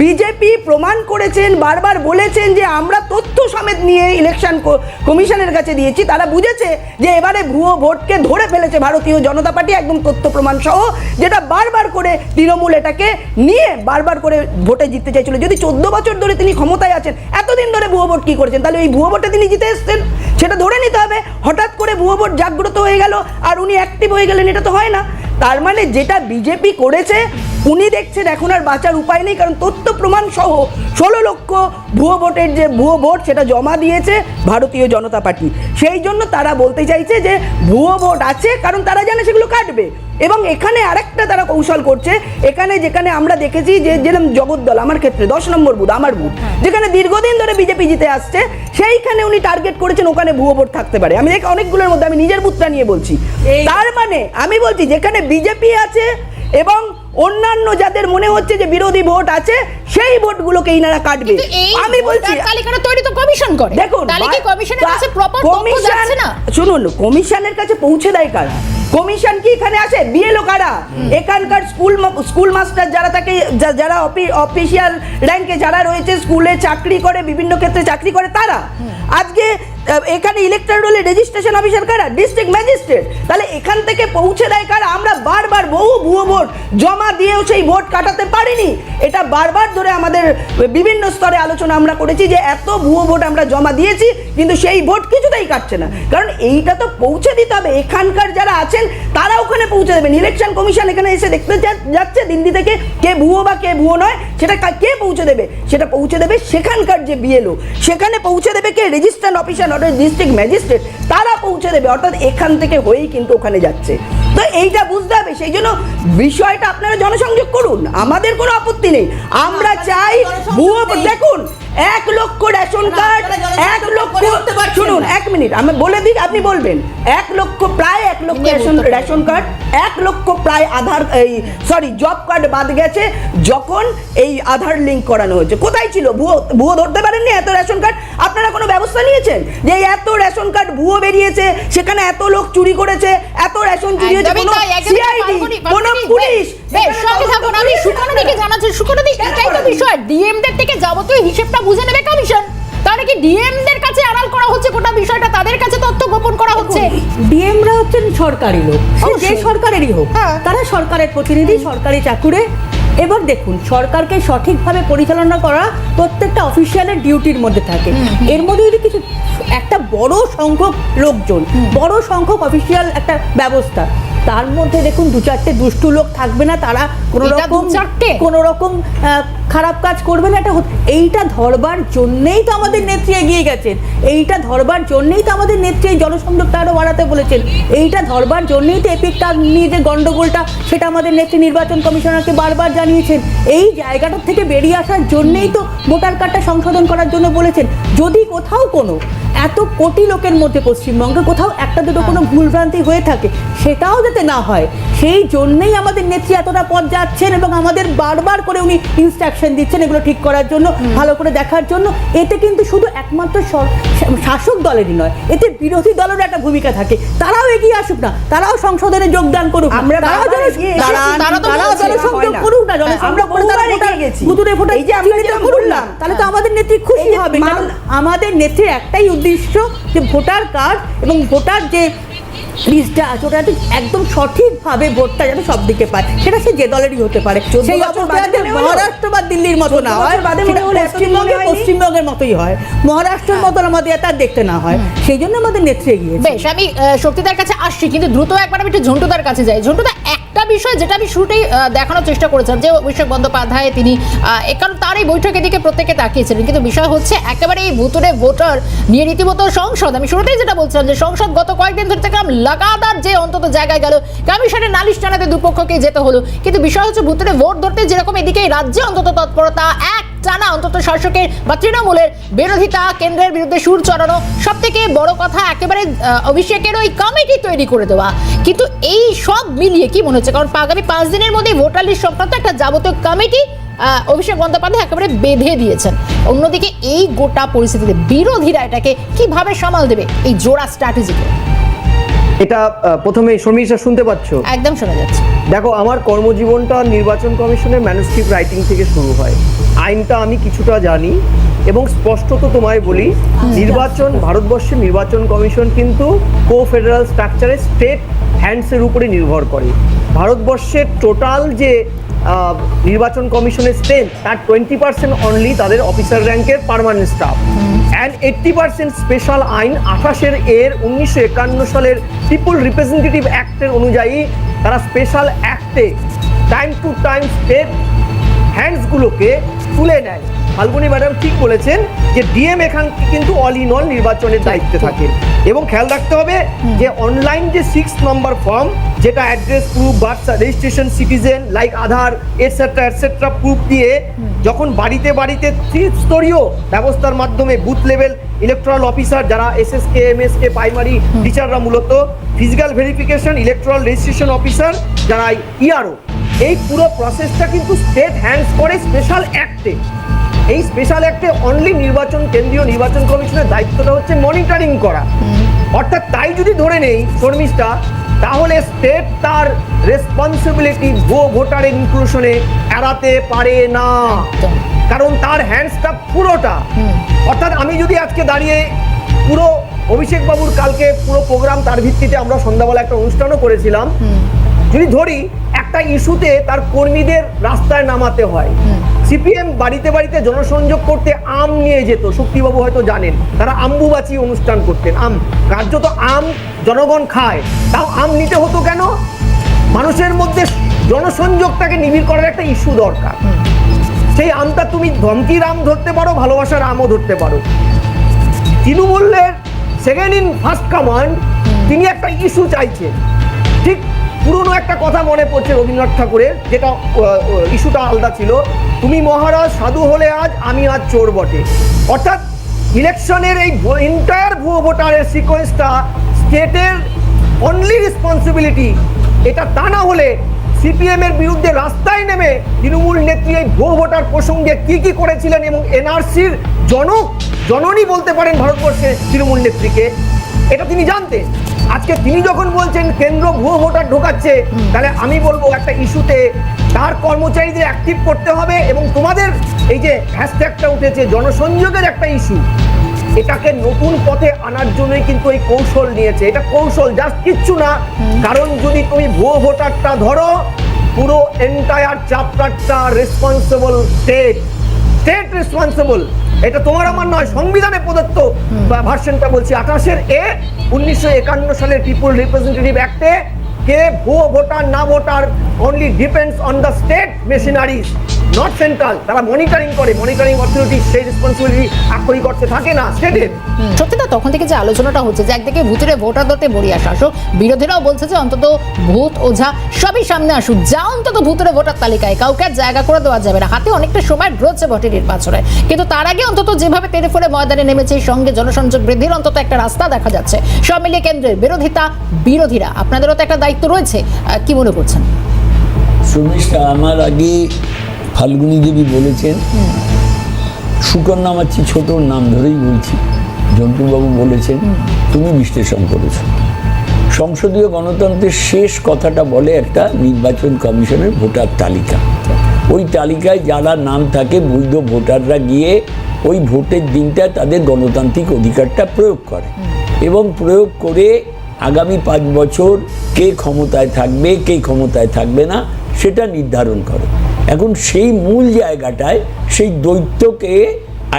G: বিজেপি প্রমাণ করেছেন, বারবার বলেছেন যে আমরা তথ্য সমেত নিয়ে ইলেকশন কমিশনের কাছে দিয়েছি, তারা বুঝেছে যে এবারে ভুয়ো ভোটকে ধরে ফেলেছে ভারতীয় জনতা পার্টি একদম তথ্য প্রমাণ সহ, যেটা বারবার করে তৃণমূল এটাকে নিয়ে বারবার করে ভোটে জিততে চাইছিল। যদি 14 বছর ধরে তিনি ক্ষমতায় আছেন, এতদিন ধরে ভুয়ো ভোট কি করেছেন? তাহলে ওই ভুয়ো ভোটে তিনি জিতে এসছেন, সেটা ধরে নিতে হবে। হঠাৎ করে ভুয়ো ভোট জাগ্রত হয়ে গেল আর উনি অ্যাক্টিভ হয়ে গেলেন, এটা তো হয় না। তার মানে যেটা বিজেপি করেছে উনি দেখছেন এখন আর বাঁচার উপায় নেই, কারণ তথ্য প্রমাণ সহ 16 লক্ষ ভুয়ো ভোটের যে ভুয়ো ভোট সেটা জমা দিয়েছে ভারতীয় জনতা পার্টি। সেই জন্য তারা বলতে চাইছে যে ভুয়ো ভোট আছে, কারণ তারা জানে সেগুলো কাটবে। এবং এখানে আরেকটা তারা কৌশল করছে, এখানে যেখানে আমরা দেখেছি যে যেরকম জগদ্দল, আমার ক্ষেত্রে 10 নম্বর বুথ, আমার বুথ, যেখানে দীর্ঘদিন ধরে বিজেপি জিতে আসছে, সেইখানে উনি টার্গেট করেছেন ওখানে ভুয়ো ভোট থাকতে পারে। আমি দেখি অনেকগুলোর মধ্যে আমি নিজের বুথটা নিয়ে বলছি। তার মানে আমি বলছি যেখানে বিজেপি আছে এবং অন্যান্য যাদের মনে হচ্ছে যে বিরোধী ভোট আছে, সেই ভোটগুলোকে ইনারা কাটবে। আমি বলছি
A: তালিকাটা তৈরি তো কমিশন করে,
G: দেখুন
A: তাহলে কি কমিশনের কাছে প্রপার তথ্য যাচ্ছে না?
G: শুনুন, কমিশনের কাছে পৌঁছে দেয় কারা? কমিশন কি এখানে আসে? বিএলও কারা? এখানকার স্কুল মাস্টার যারা থাকে, যারা অফিসিয়াল র্যাঙ্কে যারা রয়েছে, স্কুলে চাকরি করে, বিভিন্ন ক্ষেত্রে চাকরি করে, তারা। আজকে এখানে ইলেকট্রাল রোলের রেজিস্ট্রেশন অফিসার কারা? District magistrate. তাহলে এখান থেকে পৌঁছে দেয় কারা? আমরা বারবার বহু ভুয়ো ভোট জমা দিয়েও সেই ভোট কাটাতে পারিনি। এটা বারবার ধরে আমাদের বিভিন্ন স্তরে আলোচনা আমরা করেছি যে এত ভুয়ো ভোট আমরা জমা দিয়েছি, কিন্তু সেই ভোট কিছুতেই কাটছে না। কারণ এইটা তো পৌঁছে দিতে হবে, এখানকার যারা আছেন তারা ওখানে পৌঁছে দেবেন। ইলেকশন কমিশন এখানে এসে দেখতে যাচ্ছে দিল্লি থেকে কে ভুয়ো বা কে ভুয়ো নয়, সেটা কে পৌঁছে দেবে? সেটা পৌঁছে দেবে সেখানকার যে বিএলও, সেখানে পৌঁছে দেবে কে? রেজিস্ট্রার অফিসার, ডিস্ট্রিক্ট ম্যাজিস্ট্রেট, তারা পৌঁছে দেবে। অর্থাৎ এখান থেকে হয়েই কিন্তু ওখানে যাচ্ছে। তো এইটা বুঝতে হবে। সেই জন্য বিষয়টা আপনারা জনসংযোগ করুন, আমাদের কোনো আপত্তি নেই। আমরা চাই ভুয়ো, দেখুন 1 লক্ষ রেশন কার্ড, 1 লক্ষ, শুনুন 1 মিনিট আমি বলে দিই, আপনি বলবেন। 1 লক্ষ, প্রায় 1 লক্ষ রেশন কার্ড, 1 লক্ষ প্রায় আধার, জব কার্ড বাদ গেছে যখন এই আধার লিঙ্ক করানো হয়েছে। কোথায় ছিল? ভুয়ো ধরতে পারেননি এত রেশন কার্ড? আপনারা কোনো ব্যবস্থা নিয়েছেন যে এত রেশন কার্ড ভুয়ো বেরিয়েছে, সেখানে এত লোক চুরি করেছে, এত রেশন চুরি হয়েছে, কোনো সিআইডি, কোনো পুলিশ?
A: সঙ্গে থাকুন, আমি সুকনা দিকে জানাচ্ছি। সুকনা দিকে এটাই তো বিষয়, ডিএম দের থেকে যাবতীয় হিসেবটা বুঝে নেবে কমিশন। তাহলে কি ডিএম দের কাছে আড়াল করা হচ্ছে গোটা বিষয়টা, তাদের কাছে তথ্য গোপন করা হচ্ছে?
F: ডিএমরা হচ্ছেন সরকারি লোক, যে সরকারেরই হোক, তারা সরকারের প্রতিনিধি, সরকারি চাকুরে। এবার দেখুন, সরকারকে সঠিকভাবে পরিচালনা করা প্রত্যেকটা অফিসিয়ালের ডিউটির মধ্যে থাকে। এর মধ্যে যদি কিছু একটা বড় সংখ্যক লোকজন, বড় সংখ্যক অফিসিয়াল একটা ব্যবস্থা, তার মধ্যে দেখুন 2-4টে দুষ্টু লোক থাকবে না, তারা কোনো রকম খারাপ কাজ করবে না। এইটা ধরবার জন্যেই তো আমাদের নেত্রী এগিয়ে গেছেন, এইটা ধরবার জন্যেই তো আমাদের নেত্রী এই জনসংযোগটা আরও বাড়াতে বলেছেন, এইটা ধরবার জন্যেই তো এপিক কার্ড নিয়ে যে গন্ডগোলটা, সেটা আমাদের নেত্রী নির্বাচন কমিশনারকে বারবার জানিয়েছেন। এই জায়গাটার থেকে বেরিয়ে আসার জন্যেই তো ভোটার কার্ডটা সংশোধন করার জন্য বলেছেন। যদি কোথাও কোনো এত কোটি লোকের মধ্যে পশ্চিমবঙ্গে কোথাও একটা দুটো কোনো ভুলভ্রান্তি হয়ে থাকে, সেটাও যাতে না হয়, সেই জন্যই আমাদের নেত্রী এতটা পথ যাচ্ছেন এবং আমাদের বারবার করে উনি ইনস্ট্রাকশন দিচ্ছেন এগুলো ঠিক করার জন্য, ভালো করে দেখার জন্য। এতে কিন্তু শুধু একমাত্র শাসক দলেরই নয়, এতে বিরোধী দলেরও একটা ভূমিকা থাকে। তারাও এগিয়ে আসুক না, তারাও সংশোধনে যোগদান করুক,
G: আমরা
F: জনসংযোগ করুক না, তাহলে তো আমাদের নেত্রী খুশি হবে। আমাদের নেত্রীর একটাই উদ্দেশ্য যে ভোটার কার্ড এবং ভোটার যে লিস্টটা আছে ওটা একদম সঠিকভাবে ভোটটা যেন সব দিকে পায়, সেটা সে যে দলেরই হতে পারে। সেই অবস্থায় মহারাষ্ট্র বা দিল্লির মতো না হয়, পশ্চিমবঙ্গের মতোই হয়, মহারাষ্ট্রের মতো আমাদের এটা দেখতে না হয়। সেই জন্য আমাদের নেত্রী এগিয়ে।
A: বেশ, আমি শক্তিদার কাছে আসছি, কিন্তু দ্রুত একবার আমি একটু ঝন্টুদার কাছে যাই। ঝন্টুদা, একটা বিষয় যেটা আমি শুরুতেই দেখানোর চেষ্টা করেছিলাম যে অভিষেক বন্দ্যোপাধ্যায় তিনি কারণ তার এই বৈঠকের দিকে প্রত্যেকে তাকিয়েছিলেন, কিন্তু বিষয় হচ্ছে একেবারে এই ভুতুরে ভোটার নিয়ে রীতিমতো সংসদ, আমি শুরুতেই যেটা বলছিলাম যে সংসদ গত কয়েকদিন ধরে থেকে লাগাতার যে অন্তত জায়গায় গেল কমিশনের নালিশ জানাতে দুপক্ষকেই যেতে হলো, কিন্তু বিষয় হচ্ছে ভুতুরে ভোট ধরতে যেরকম এদিকে রাজ্যে অন্তত তৎপরতা, এক টানা অন্তত শাসকের বা তৃণমূলের বিরোধিতা, কেন্দ্রের বিরুদ্ধে সুর চড়ানো, সব থেকে বড় কথা একেবারে অভিষেকের ওই কমিটি তৈরি করে দেওয়া, কিন্তু এই সব মিলিয়ে কি মনে হচ্ছে, কারণ আগামী 5 দিনের মধ্যে ভোটার লিস্ট সংক্রান্ত একটা যাবতীয় কমিটি অভিষেক বন্দ্যোপাধ্যায় একেবারে বেঁধে দিয়েছেন। অন্যদিকে এই গোটা পরিস্থিতিতে বিরোধীরা এটাকে কিভাবে সামাল দেবে এই জোড়া স্ট্র্যাটেজিকে?
H: এটা প্রথমে শর্মিষ্ঠা শুনতে পাচ্ছ?
A: একদম শোনা যাচ্ছে।
H: দেখো, আমার কর্মজীবনটা নির্বাচন কমিশনের ম্যানুস্ক্রিপ্ট রাইটিং থেকে শুরু হয়। আইনটা আমি কিছুটা জানি এবং স্পষ্টত তোমায় বলি, নির্বাচন, ভারতবর্ষের নির্বাচন কমিশন কিন্তু কো ফেডারাল স্ট্রাকচারে স্টেট হ্যান্ডসের উপরে নির্ভর করে। ভারতবর্ষের টোটাল যে নির্বাচন কমিশনের স্ট্রেংথ, তার 20% অনলি তাদের অফিসার র্যাঙ্কের পার্মানেন্ট স্টাফ, অ্যান্ড 80% স্পেশাল আইন 1951 সালের পিপল রিপ্রেজেন্টেটিভ অ্যাক্টের অনুযায়ী তারা স্পেশাল অ্যাক্টে টাইম টু টাইম স্টেট হ্যান্ডসগুলোকে তুলে নেয়। ফাল্গুনী ম্যাডাম ঠিক বলেছেন যে ডিএম এখান কিন্তু অল ইন অল নির্বাচনের দায়িত্বে থাকেন। এবং খেয়াল রাখতে হবে যে অনলাইন যে 6 নম্বর ফর্ম, যেটা address proof, birth registration, citizen like Aadhaar etcetera proof দিয়ে যখন বাড়িতে বাড়িতে ত্রিস্তরীয় ব্যবস্থার মাধ্যমে বুথ লেভেল ইলেকট্রাল অফিসার যারা এসএসকে, এমএসকে, প্রাইমারি টিচাররা মূলত physical verification, electoral registration officer যারা ইআরও, এই পুরো প্রসেসটা কিন্তু স্টেট হ্যান্ডস করে স্পেশাল অ্যাক্টে। এই স্পেশাল অ্যাক্টে অনলি নির্বাচন, কেন্দ্রীয় নির্বাচন কমিশনের দায়িত্বটা হচ্ছে মনিটরিং করা। অর্থাৎ তাই যদি ধরে নেই শর্মিষ্ঠা, তাহলে স্টেট তার রেসপন্সিবিলিটি ভোটার ইনক্লুশনে এড়াতে পারে না, কারণ তার হ্যান্ডসটা পুরোটা। অর্থাৎ আমি যদি আজকে দাঁড়িয়ে পুরো অভিষেক বাবুর কালকে পুরো প্রোগ্রাম, তার ভিত্তিতে আমরা সন্ধ্যাবেলা একটা অনুষ্ঠানও করেছিলাম, যদি ধরি একটা ইস্যুতে তার কর্মীদের রাস্তায় নামাতে হয়, সিপিএম বাড়িতে বাড়িতে জনসংযোগ করতে আম নিয়ে যেত, শক্তিবাবু হয়তো জানেন, তারা আম্বুবাচি অনুষ্ঠান করতেন, আম কার্যত আম জনগণ খায়, তাও আম নিতে হতো কেন? মানুষের মধ্যে জনসংযোগটাকে নিবিড় করার একটা ইস্যু দরকার। সেই আমটা তুমি ধমকির আম ধরতে পারো, ভালোবাসার আমও ধরতে পারো। তৃণমূলের সেকেন্ড ইন ফার্স্ট কমান্ড তিনি একটা ইস্যু চাইছেন। ঠিক পুরনো একটা কথা মনে পড়ছে রবীন্দ্রনাথ ঠাকুরের, যেটা ইস্যুটা আলাদা ছিল, তুমি মহারাজ সাধু হলে আজ, আমি আজ চোর বটে। অর্থাৎ ইলেকশনের এই এন্টায়ার ভুয়ো ভোটারের সিকোয়েন্সটা স্টেটের অনলি রেসপন্সিবিলিটি। এটা তা না হলে সিপিএম এর বিরুদ্ধে রাস্তায় নেমে তৃণমূল নেত্রী এই ভুয়ো ভোটার প্রসঙ্গে কি কি করেছিলেন, এবং এনআরসির জননী বলতে পারেন ভারতবর্ষের তৃণমূল নেত্রীকে, এটা তিনি জানতেন। আজকে তিনি যখন বলছেন কেন্দ্র ভুয়ো ভোটার ঢোকাচ্ছে, তাহলে আমি বলবো একটা ইস্যুতে তার কর্মচারীদের অ্যাক্টিভ করতে হবে। এবং তোমাদের এই যে হ্যাশট্যাগটা উঠেছে জনসংযোগের একটা ইস্যু, এটাকে নতুন পথে আনার জন্যই কিন্তু এই কৌশল নিয়েছে। এটা কৌশল, জাস্ট কিচ্ছু না। কারণ যদি তুমি ভুয়ো ভোটারটা ধরো, পুরো এন্টায়ার চ্যাপ্টারটা রেসপন্সিবল স্টেট রেসপন্সিবল। এটা তোমার আমার নয়, সংবিধানে প্রদত্ত ভার্সনটা বলছি 1951 সালের পিপল রিপ্রেজেন্টেটিভ অ্যাক্টে কে ভুয়ো ভোটার না voter only depends on the state machineries, not central. তারা মনিটরিং করে, মনিটরিং অথরিটি সেই রেসপন্সিবিলিটি আক্ষরিক করতে থাকে না স্টেটের।
A: সত্যি না, তখন থেকে যে আলোচনাটা হচ্ছে যে একদিকে ভূতুরে ভোটার ধরতে বড়িয়া শাসক, বিরোধীরাও বলছে যে অন্তত ভূত ওঝা সবই সামনে আসুক, যা অন্তত ভূতুরে ভোটার তালিকায় কাউকে আর জায়গা করে দেওয়া যাবে না। হাতে অনেকটা সময় রয়েছে ভোটের নির্বাচনে, কিন্তু তার আগে অন্তত যেভাবে তেড়ে ফুড়ে ময়দানে নেমেছে, সঙ্গে জনসংযোগ বৃদ্ধির অন্তত একটা রাস্তা দেখা যাচ্ছে। সব মিলিয়ে কেন্দ্রের বিরোধীরা আপনাদেরও তো একটা দায়িত্ব রয়েছে, কি মনে করছেন?
I: শর্মিষ্ঠা, আমার আগে ফাল্গুনী দেবী বলেছেন, সুকন্যা মাছি ছোট নাম ধরেই বলছি, জন্টুবাবু বলেছেন, তুমি বিশ্লেষণ করেছ। সংসদীয় গণতন্ত্রের শেষ কথাটা বলে একটা নির্বাচন কমিশনের ভোটার তালিকা। ওই তালিকায় যারা নাম থাকে বৈধ ভোটাররা গিয়ে ওই ভোটের দিনটা তাদের গণতান্ত্রিক অধিকারটা প্রয়োগ করে, এবং প্রয়োগ করে আগামী 5 বছর কে ক্ষমতায় থাকবে কে ক্ষমতায় থাকবে না সেটা নির্ধারণ করে। এখন সেই মূল জায়গাটায় সেই দৈত্যকে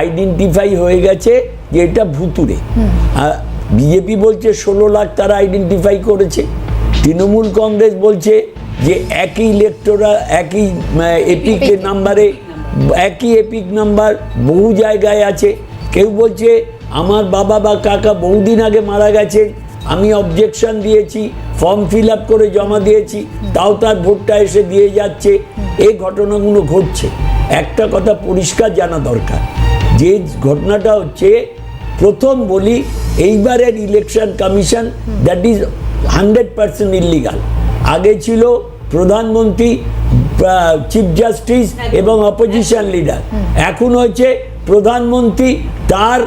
I: আইডেন্টিফাই হয়ে গেছে যে এটা ভুতুরে। বিজেপি বলছে 16 লাখ তারা আইডেন্টিফাই করেছে, তৃণমূল কংগ্রেস বলছে যে একই ইলেকটোরাল, একই এপিক নাম্বারে, একই এপিক নাম্বার বহু জায়গায় আছে। কেউ বলছে আমার বাবা বা কাকা বহুদিন আগে মারা গেছে, আমি অবজেকশন দিয়েছি, ফর্ম ফিল আপ করে জমা দিয়েছি, তাও তার ভোটটা এসে দিয়ে যাচ্ছে। এই ঘটনাগুলো ঘটছে। একটা কথা পরিষ্কার জানা দরকার, যে ঘটনাটা হচ্ছে, প্রথম বলি, এইবারের election commission that is 100% illegal. আগে ছিল প্রধানমন্ত্রী, চিফ জাস্টিস এবং অপোজিশন লিডার। এখন হচ্ছে প্রধানমন্ত্রী, তার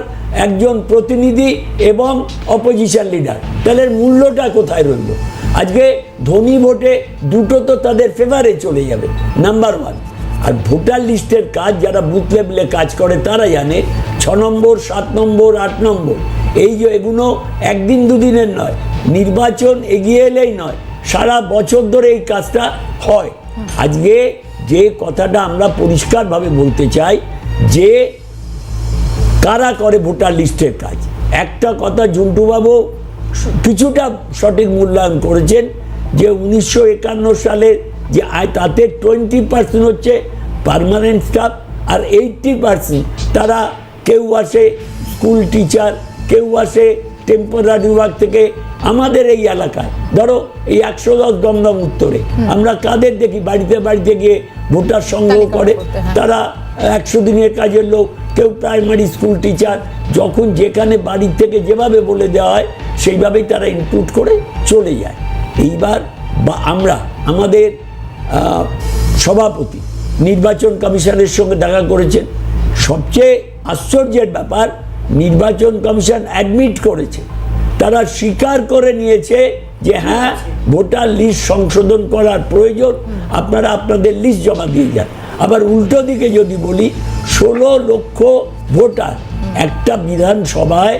I: একজন প্রতিনিধি এবং অপোজিশন লিডার। তাহলে মূল্যটা কোথায় রইল? আজকে ধনী ভোটে দুটো তো তাদের ফেভারে চলে যাবে, নাম্বার ওয়ান। আর ভোটার লিস্টের কাজ যারা বুথ লেভেলে কাজ করে তারা জানে 6 নম্বর, 7 নম্বর, 8 নম্বর, এই যে এগুলো একদিন দুদিনের নয়, নির্বাচন এগিয়ে এলেই নয়, সারা বছর ধরে এই কাজটা হয়। আজকে যে কথাটা আমরা পরিষ্কারভাবে বলতে চাই, যে কারা করে ভোটার লিস্টের কাজ, একটা কথা ঝুন্টুবাবু কিছুটা সঠিক মূল্যায়ন করেছেন, যে 1951 সালের যে তাতে 20% হচ্ছে পার্মানেন্ট স্টাফ, আর 80% তারা কেউ আসে স্কুল টিচার, কেউ আসে টেম্পোরারি ওয়ার্ক থেকে। আমাদের এই এলাকায় ধরো এই 110 দমদম উত্তরে আমরা কাদের দেখি বাড়িতে বাড়িতে গিয়ে ভোটার সংগ্রহ করে, তারা 100 দিনের কাজের লোক, কেউ প্রাইমারি স্কুল টিচার। যখন যেখানে বাড়ির থেকে যেভাবে বলে দেওয়া হয় সেইভাবেই তারা ইনপুট করে চলে যায়। এইবার আমরা আমাদের সভাপতি নির্বাচন কমিশনের সঙ্গে দেখা করেছেন। সবচেয়ে আশ্চর্যের ব্যাপার, নির্বাচন কমিশন অ্যাডমিট করেছে, তারা স্বীকার করে নিয়েছে যে হ্যাঁ, ভোটার লিস্ট সংশোধন করার প্রয়োজন, আপনারা আপনাদের লিস্ট জমা দিয়ে যান। আবার উল্টো দিকে যদি বলি, 16 লক্ষ ভোটার একটা বিধানসভায়,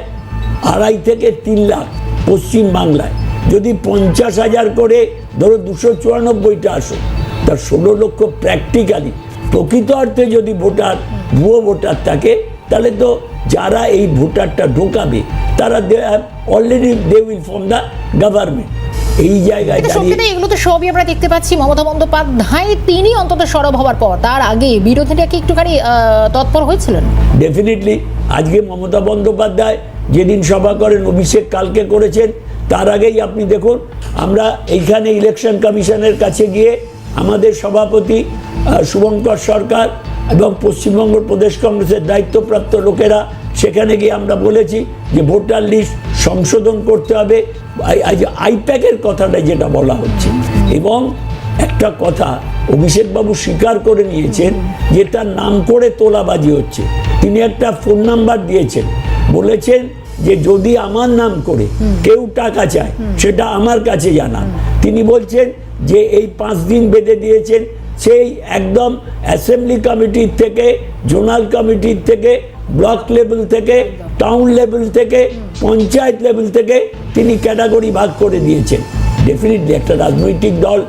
I: 2.5 থেকে 3 লাখ পশ্চিম বাংলায়, যদি 50,000 করে ধরো 294টা আসো, তার 16 লক্ষ প্র্যাকটিক্যালি প্রকৃত অর্থে যদি ভোটার, ভুয়ো ভোটার থাকে, তাহলে তো যারা এই ভোটারটা ঢোকাবে তারা already they will form the government. এই জায়গায় দাঁড়িয়ে
A: এগুলো তো সবই আমরা দেখতে পাচ্ছি। মমতা বন্দ্যোপাধ্যায় তিনি অন্তত সরব হওয়ার পর, তার আগে বিরোধীরা কি একটুখানি তৎপর হয়েছিলেন?
I: ডেফিনেটলি। আজকে মমতা বন্দ্যোপাধ্যায় যেদিন সভা করেন, অভিষেক কালকে করেছেন, তার আগেই আপনি দেখুন, আমরা এইখানে ইলেকশন কমিশনের কাছে গিয়ে আমাদের সভাপতি শুভঙ্কর সরকার এবং পশ্চিমবঙ্গ প্রদেশ কংগ্রেসের দায়িত্বপ্রাপ্ত লোকেরা, সেখানে গিয়ে আমরা বলেছি যে ভোটার লিস্ট সংশোধন করতে হবে। আইপ্যাকের কথাটা যেটা বলা হচ্ছে, এবং একটা কথা অভিষেকবাবু স্বীকার করে নিয়েছেন যে তার নাম করে তোলাবাজি হচ্ছে। তিনি একটা ফোন নাম্বার দিয়েছেন, বলেছেন যে যদি আমার নাম করে কেউ টাকা চায় সেটা আমার কাছে জানান। তিনি বলছেন যে এই 5 দিন বেঁধে দিয়েছেন, সেই একদম অ্যাসেম্বলি কমিটির থেকে, জোনাল কমিটির থেকে, ব্লক লেভেল থেকে, টাউন লেভেল থেকে, পঞ্চায়েত লেভেল থেকে তিনি ক্যাটাগরি ভাগ করে দিয়েছেন। ডেফিনেটলি একটা রাজনৈতিক দল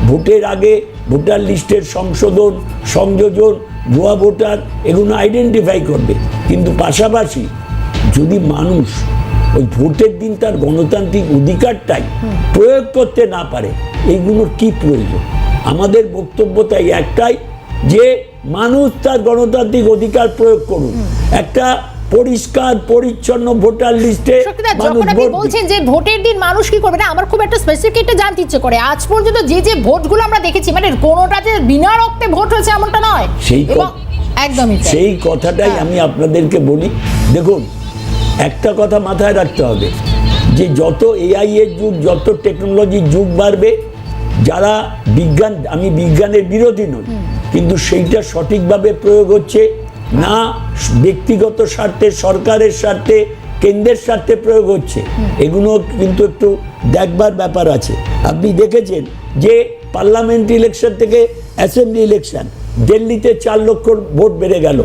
I: ভোটের আগে ভোটার লিস্টের সংশোধন, সংযোজন, ভুয়া ভোটার এগুলো আইডেন্টিফাই করবে, কিন্তু পাশাপাশি যদি মানুষ ওই ভোটের দিন তার গণতান্ত্রিক অধিকারটাই প্রয়োগ করতে না পারে, এইগুলোর কি প্রয়োজন? আমাদের বক্তব্য তাই একটাই, যে মানুষ তার গণতান্ত্রিক অধিকার প্রয়োগ করুন। একটা পরিষ্কার পরিচ্ছন্ন ভোটার লিস্টে
A: যখন আপনি বলছেন যে ভোটের দিন মানুষ কি করবে না, আমার খুব একটা স্পেসিফিক একটা জানতে ইচ্ছে করে। আজ পর্যন্ত যে ভোটগুলো আমরা দেখেছি, মানে কোনোটা যে বিনা রক্তে ভোট হয়েছে এমনটা নয়। একদমই
I: সেই কথাটাই আমি আপনাদেরকে বলি। দেখুন, একটা কথা মাথায় রাখতে হবে, যে যত এআই এর যুগ, যত টেকনোলজির যুগ বাড়বে, যারা বিজ্ঞান, আমি বিজ্ঞানের বিরোধী নই, কিন্তু সেইটা সঠিকভাবে প্রয়োগ হচ্ছে না, ব্যক্তিগত স্বার্থে, সরকারের স্বার্থে, কেন্দ্রের স্বার্থে প্রয়োগ হচ্ছে, এগুলো কিন্তু একটু দেখবার ব্যাপার আছে। আপনি দেখেছেন যে পার্লামেন্ট ইলেকশন থেকে অ্যাসেম্বলি ইলেকশন, দিল্লিতে 4 লক্ষ ভোট বেড়ে গেল।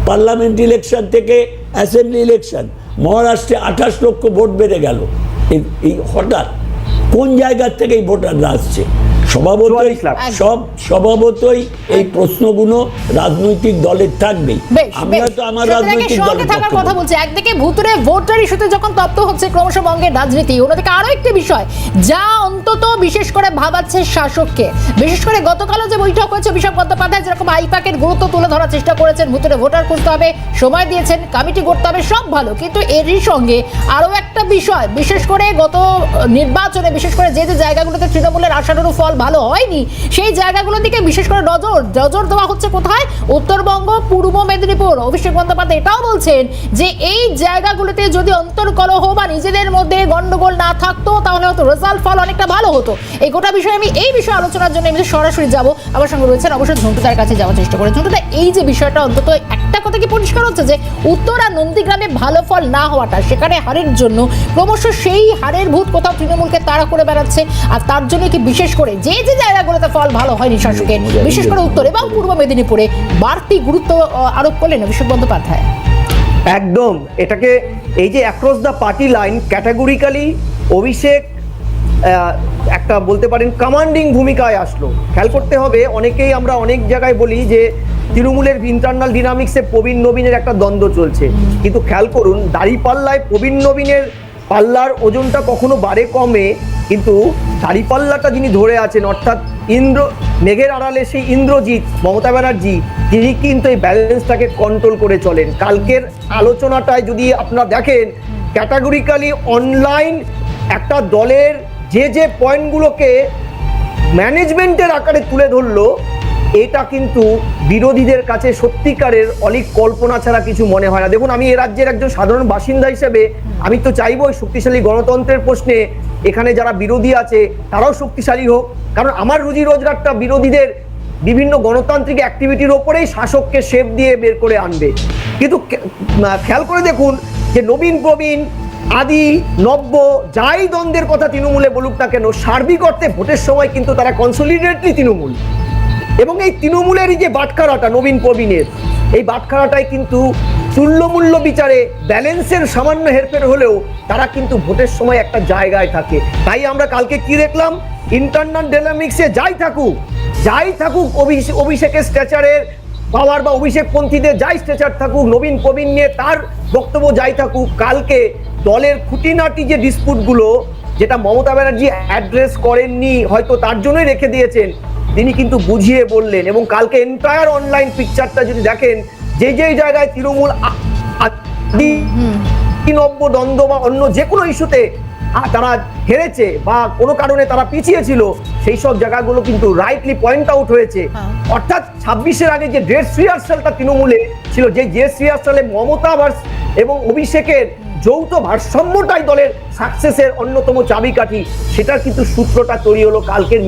I: পার্লামেন্ট ইলেকশন থেকে অ্যাসেম্বলি ইলেকশন মহারাষ্ট্রে 28 লক্ষ ভোট বেড়ে গেল। এই হঠাৎ কোন জায়গার থেকে এই ভোটাররা আসছে? স্বভাবতই
H: 44 লাখ।
I: স্বভাবতই এই প্রশ্নগুলো রাজনৈতিক দলের থাকবেই।
A: বেশ,
I: আমি
A: বেশ।
I: হয়তো আমার
A: সুতরাং
I: রাজনৈতিক
A: সঙ্গে
I: দলের
A: থাকার
I: পক্ষে
A: কথা
I: বলছি।
A: বলছে, একদিকে ভুতুরে ভোটার ইস্যুতে যখন তপ্ত হচ্ছে ক্রমশ বঙ্গের রাজনীতি, অন্যদিকে আরো একটি বিষয় যা অন্তত বিশেষ করে ভাবাচ্ছে শাসককে। বিশেষ করে গতকালও যে বৈঠক হয়েছে, অভিষেক বন্দ্যোপাধ্যায় যেরকম আইপ্যাকের গুরুত্ব তুলে ধরার চেষ্টা করেছেন, ভুতুরে ভোটার খুঁজতে হবে, সময় দিয়েছেন, কমিটি করতে হবে, সব ভালো, কিন্তু এরই সঙ্গে আরো একটা বিষয়, বিশেষ করে গত নির্বাচনে বিশেষ করে যে যে জায়গাগুলোতে তৃণমূলের আশানুরূপ ফল ভালো হয়নি, সেই জায়গাগুলোর দিকে বিশেষ করে নজর দেওয়া হচ্ছে কোথায়? উত্তরবঙ্গ, পূর্ব মেদিনীপুর। অভিষেক বন্দ্যোপাধ্যায় এটাও বলছেন যে এই জায়গাগুলোতে যদি অন্তর্কলহ বা নিজেদের মধ্যে গন্ডগোল না থাকতো, তাহলে হয়তো রেজাল্ট ফল অনেকটা ভালো হতো। এই গোটা বিষয়ে আমি এই বিষয়ে আলোচনার জন্য আমি সরাসরি যাব, আমার সঙ্গে রয়েছেন অবশ্যই ঝন্টুদার কাছে যাওয়ার চেষ্টা করে। ঝন্টুদা, এই যে বিষয়টা অন্তত একটা কথা কি পরিষ্কার হচ্ছে যে উত্তর আর নন্দীগ্রামে ভালো ফল না হওয়াটা, সেখানে হারের জন্য ক্রমশ সেই হারের ভূত কোথাও তৃণমূলকে তাড়া করে বেড়াচ্ছে, আর তার জন্য কি বিশেষ করে যে যে জায়গাগুলোতে ফল ভালো হয়নি শাসকের, বিশেষ করে উত্তর এবং পূর্ব মেদিনীপুরে বাড়তি গুরুত্ব আরোপ করলেন অভিষেক বন্দ্যোপাধ্যায়।
H: একদম, এটাকে এই যে across the party line categorically Abhishek একটা বলতে পারেন কমান্ডিং ভূমিকায় আসলো। খেয়াল করতে হবে, অনেকেই আমরা অনেক জায়গায় বলি যে তৃণমূলের ইন্টারনাল ডিনামিক্সে প্রবীণ নবীনের একটা দ্বন্দ্ব চলছে, কিন্তু খেয়াল করুন দাঁড়িপাল্লায় প্রবীণ নবীনের পাল্লার ওজনটা কখনো বাড়ে কমে, কিন্তু দাঁড়িপাল্লাটা যিনি ধরে আছেন অর্থাৎ মেঘের আড়ালে সেই ইন্দ্রজিৎ মমতা ব্যানার্জি, তিনি কিন্তু এই ব্যালেন্সটাকে কন্ট্রোল করে চলেন। কালকের আলোচনাটায় যদি আপনারা দেখেন ক্যাটাগরিক্যালি অনলাইন একটা দলের যে পয়েন্টগুলোকে ম্যানেজমেন্টের আকারে তুলে ধরলো, এটা কিন্তু বিরোধীদের কাছে সত্যিকারের অলিক কল্পনা ছাড়া কিছু মনে হয় না। দেখুন, আমি এ রাজ্যের একজন সাধারণ বাসিন্দা হিসেবে আমি তো চাইবই শক্তিশালী গণতন্ত্রের প্রশ্নে এখানে যারা বিরোধী আছে তারাও শক্তিশালী হোক, কারণ আমার রুজি রোজগারটা বিরোধীদের বিভিন্ন গণতান্ত্রিক অ্যাক্টিভিটির ওপরেই শাসককে শেপ দিয়ে বের করে আনবে। কিন্তু খেয়াল করে দেখুন যে নবীন প্রবীণ আদি নব্য যাই দ্বন্দ্বের কথা তৃণমূলে বলুক না কেন, সার্বিক অর্থে ভোটের সময় কিন্তু তারা কনসলিডেটলি তৃণমূল। এবং এই তৃণমূলেরই যে বাটখারাটা নবীন প্রবীণের, এই বাটখারাটাই কিন্তু তুল্যমূল্য বিচারে ব্যালেন্সের সামান্য হেরফের হলেও তারা কিন্তু ভোটের সময় একটা জায়গায় থাকে। তাই আমরা কালকে কি দেখলাম, ইন্টারনাল ডাইনামিক্সে যাই থাকুক অভিষেকের স্ট্যাচারের পাওয়ার বা অভিষেকপন্থীদের যাই স্ট্যাচার থাকুক, নবীন প্রবীণ নিয়ে তার বক্তব্য যাই থাকুক, কালকে দলের খুঁটিনাটি যে ডিসপুটগুলো যেটা মমতা ব্যানার্জি অ্যাড্রেস করেননি, হয়তো তার জন্যই রেখে দিয়েছেন, তিনি কিন্তু বুঝিয়ে বললেন। এবং কালকে এন্টায়ার অনলাইন পিকচারটা যদি দেখেন, যে জায়গায় তৃণমূল নব্য দ্বন্দ্ব বা অন্য যে কোনো ইস্যুতে তারা হেরেছে বা কোনো কারণে তারা পিছিয়ে ছিল, সেই সব জায়গাগুলো কিন্তু রাইটলি পয়েন্ট আউট হয়েছে। অর্থাৎ 26-এর আগে যে ড্রেস রিহার্সালটা তৃণমূলে ছিল, যে ড্রেস রিহার্সালে মমতা এবং অভিষেকের যৌথ ভারসাম্যটাই দলের সাকসেসের অন্যতম চাবিকাঠি, সেটার কিন্তু সূত্রটা তৈরি হলো কালকের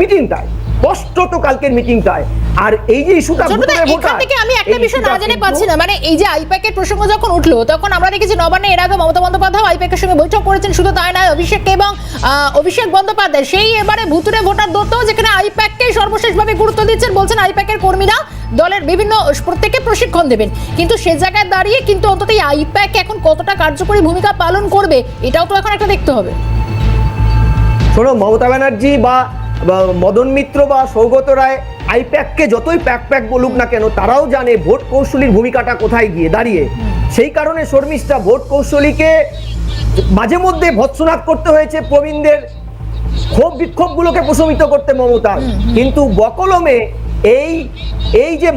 H: মিটিংটায়, স্পষ্টত কালকের মিটিংটায়। আর এই যে ইস্যুটা
A: এখান থেকে আমি একটা বিষয় না জেনে পাচ্ছি না, মানে এই যে আইপ্যাকের প্রসঙ্গ যখন উঠলো, তখন আমরা দেখেছি নবান্নে এর আগে মমতা বন্দ্যোপাধ্যায় আইপ্যাকের সঙ্গে বৈঠক করেছেন। শুধু তাই নয়, অভিষেক বন্দ্যোপাধ্যায় সেই এবারে ভুতুরে ভোটার দত্ত, যেখানে আইপ্যাককে সর্বশেষভাবে গুরুত্ব দিচ্ছেন, বলছেন আইপ্যাকের কর্মীরা দলের বিভিন্ন প্রত্যেককে প্রশিক্ষণ দেবেন। কিন্তু সে জায়গায় দাঁড়িয়ে কিন্তু অন্তত এই আইপ্যাক এখন কতটা কার্যকরী ভূমিকা পালন করবে, এটাও তো এখন একটা দেখতে হবে।
H: শোনো, মমতা ব্যানার্জি বা মদন মিত্র বা সৌগত রায় আইপ্যাককে যতই প্যাক বলুক না কেন, তারাও জানে ভোট কৌশলীর ভূমিকাটা কোথায় গিয়ে দাঁড়িয়ে। সেই কারণে শর্মিষ্ঠা ভোট কৌশলীকে মাঝে মধ্যে ভৎসনাদ করতে হয়েছে, প্রবীণদের ক্ষোভ বিক্ষোভগুলোকে প্রশমিত করতে মমতা, কিন্তু বকলমে এই যে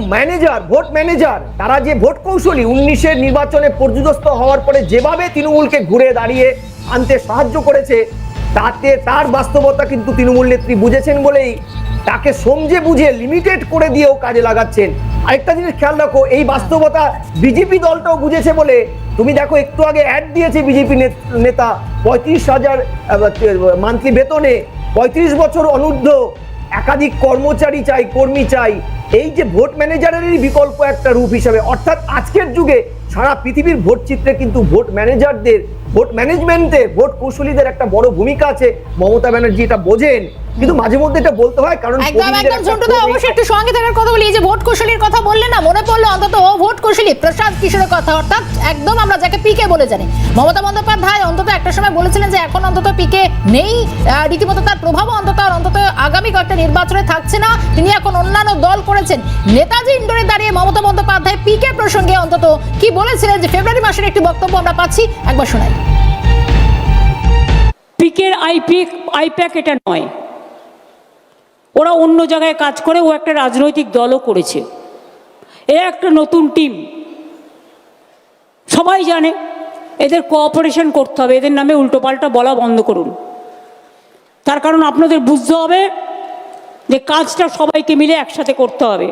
H: ভোট ম্যানেজার, তারা যে ভোট কৌশলী 19-এর নির্বাচনে পর্যুদস্ত হওয়ার পরে যেভাবে তৃণমূলকে ঘুরে দাঁড়িয়ে আনতে সাহায্য করেছে, তাতে তার বাস্তবতা কিন্তু তৃণমূল নেত্রী বুঝেছেন বলেই তাকে সমঝে বুঝে লিমিটেড করে দিয়েও কাজে লাগাচ্ছেন। আরেকটা জিনিস খেয়াল রাখো, এই বাস্তবতা বিজেপি দলটাও বুঝেছে বলে তুমি দেখো একটু আগে অ্যাড দিয়েছে বিজেপি নেতা 35,000 মান্থলি বেতনে 35 বছর অনূর্ধ্ব একাধিক কর্মী চাই। এই যে ভোট ম্যানেজারেরই বিকল্প একটা রূপ হিসাবে, অর্থাৎ আজকের যুগে সারা পৃথিবীর ভোট চিত্রে কিন্তু ভোট ম্যানেজারদের, ভোট ম্যানেজমেন্টে ভোট কৌশলীদের একটা বড় ভূমিকা আছে। মমতা ব্যানার্জি এটা বোঝেন, কিন্তু মাঝে মধ্যে এটা বলতে হয়, কারণ
A: একদম ঝন্টুদা অবশ্যই একটু সঙ্গে থাকার কথা বলি। এই যে ভোট কৌশলীর কথা বললে না, মনে পড়লো অন্তত ভোট কৌশলী প্রশান্ত কিশোরের কথা, অর্থাৎ একদম আমরা যাকে পিকে বলে জানি। মমতা বন্দ্যোপাধ্যায় অন্তত একটা সময় বলেছিলেন যে এখন অন্তত পিকে নেই, রীতিমতো তার প্রভাবও অন্তত আগামী কয়েকটা নির্বাচনে থাকছে না, তিনি এখন অন্যান্য দল করেছেন। নেতাজি ইন্ডোরে দাঁড়িয়ে মমতা বন্দ্যোপাধ্যায় পিকে প্রসঙ্গে অন্তত কি বলেছিলেন, যে ফেব্রুয়ারি মাসের একটি বক্তব্য আমরা পাচ্ছি, একবার শোনাই।
B: পিকের আইপ্যাক এটা নয়, ওরা অন্য জায়গায় কাজ করে, ও একটা রাজনৈতিক দলও করেছে। এ একটা নতুন টিম, সবাই জানে এদের কোঅপারেশন করতে হবে, এদের নামে উল্টোপাল্টা বলা বন্ধ করুন। তার কারণ আপনাদের বুঝতে হবে যে কাজটা সবাইকে মিলে একসাথে করতে হবে।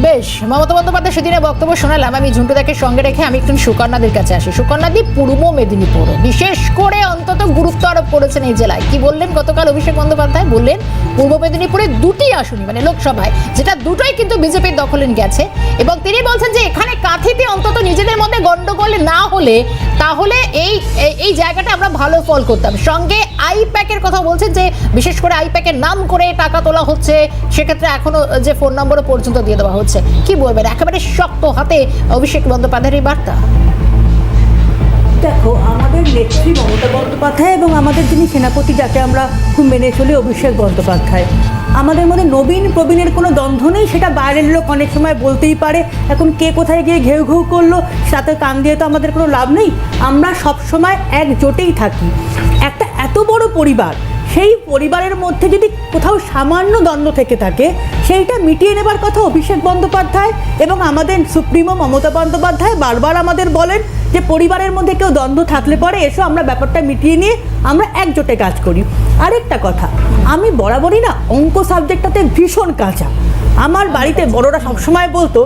A: বেশ, মমতা বন্দ্যোপাধ্যায় সেদিনের বক্তব্য শোনালাম। আমি ঝুন্টুদাকে সঙ্গে রেখে আমি একটু সুকন্যাদের কাছে আসি। সুকন্যাদি, পূর্ব মেদিনীপুর বিশেষ করে অন্তত গুরুত্ব আরোপ করেছেন এই জেলায়। কি বললেন গতকাল অভিষেক বন্দ্যোপাধ্যায়? বললেন পূর্ব মেদিনীপুরে দুটি আসনই, মানে লোকসভায়, যেটা দুটোই কিন্তু বিজেপির দখলে গেছে, এবং তিনি বলছেন যে এখানে কাঁথিতে অন্তত নিজেদের মধ্যে গন্ডগোল না হলে তাহলে এই জায়গাটা আমরা ভালো ফল করতাম। সঙ্গে আইপ্যাকের কথা বলছেন, যে বিশেষ করে আইপ্যাকের নাম করে টাকা তোলা হচ্ছে, সেক্ষেত্রে এখনো যে ফোন নম্বরও পর্যন্ত দিয়ে দেওয়া হচ্ছে। কি বলবেন, একেবারে শক্ত হাতে অভিষেক বন্দ্যোপাধ্যায়ের এই বার্তা?
F: দেখো, আমাদের নেত্রী মমতা বন্দ্যোপাধ্যায় এবং আমাদের যিনি সেনাপতি, যাকে আমরা খুব মেনে চলি, অভিষেক বন্দ্যোপাধ্যায়, আমাদের মধ্যে নবীন প্রবীণের কোনো দ্বন্দ্ব নেই। সেটা বাইরের লোক অনেক সময় বলতেই পারে, এখন কে কোথায় গিয়ে ঘেউ ঘেউ করলো সাথে কান দিয়ে তো আমাদের কোনো লাভ নেই। আমরা সবসময় একজোটেই থাকি। একটা এত বড় পরিবার, সেই পরিবারের মধ্যে যদি কোথাও সামান্য দ্বন্দ্ব থেকে থাকে, সেইটা মিটিয়ে নেবার কথা অভিষেক বন্দ্যোপাধ্যায় এবং আমাদের সুপ্রিমো মমতা বন্দ্যোপাধ্যায় বারবার আমাদের বলেন যে পরিবারের মধ্যে কেউ দ্বন্দ্ব থাকলে পরে এসো, আমরা ব্যাপারটা মিটিয়ে নিয়ে আমরা একজোটে কাজ করি। আরেকটা কথা, আমি বরাবরই না অঙ্ক সাবজেক্টটাতে ভীষণ কাঁচা। আমার বাড়িতে বড়রা সবসময় বলতো,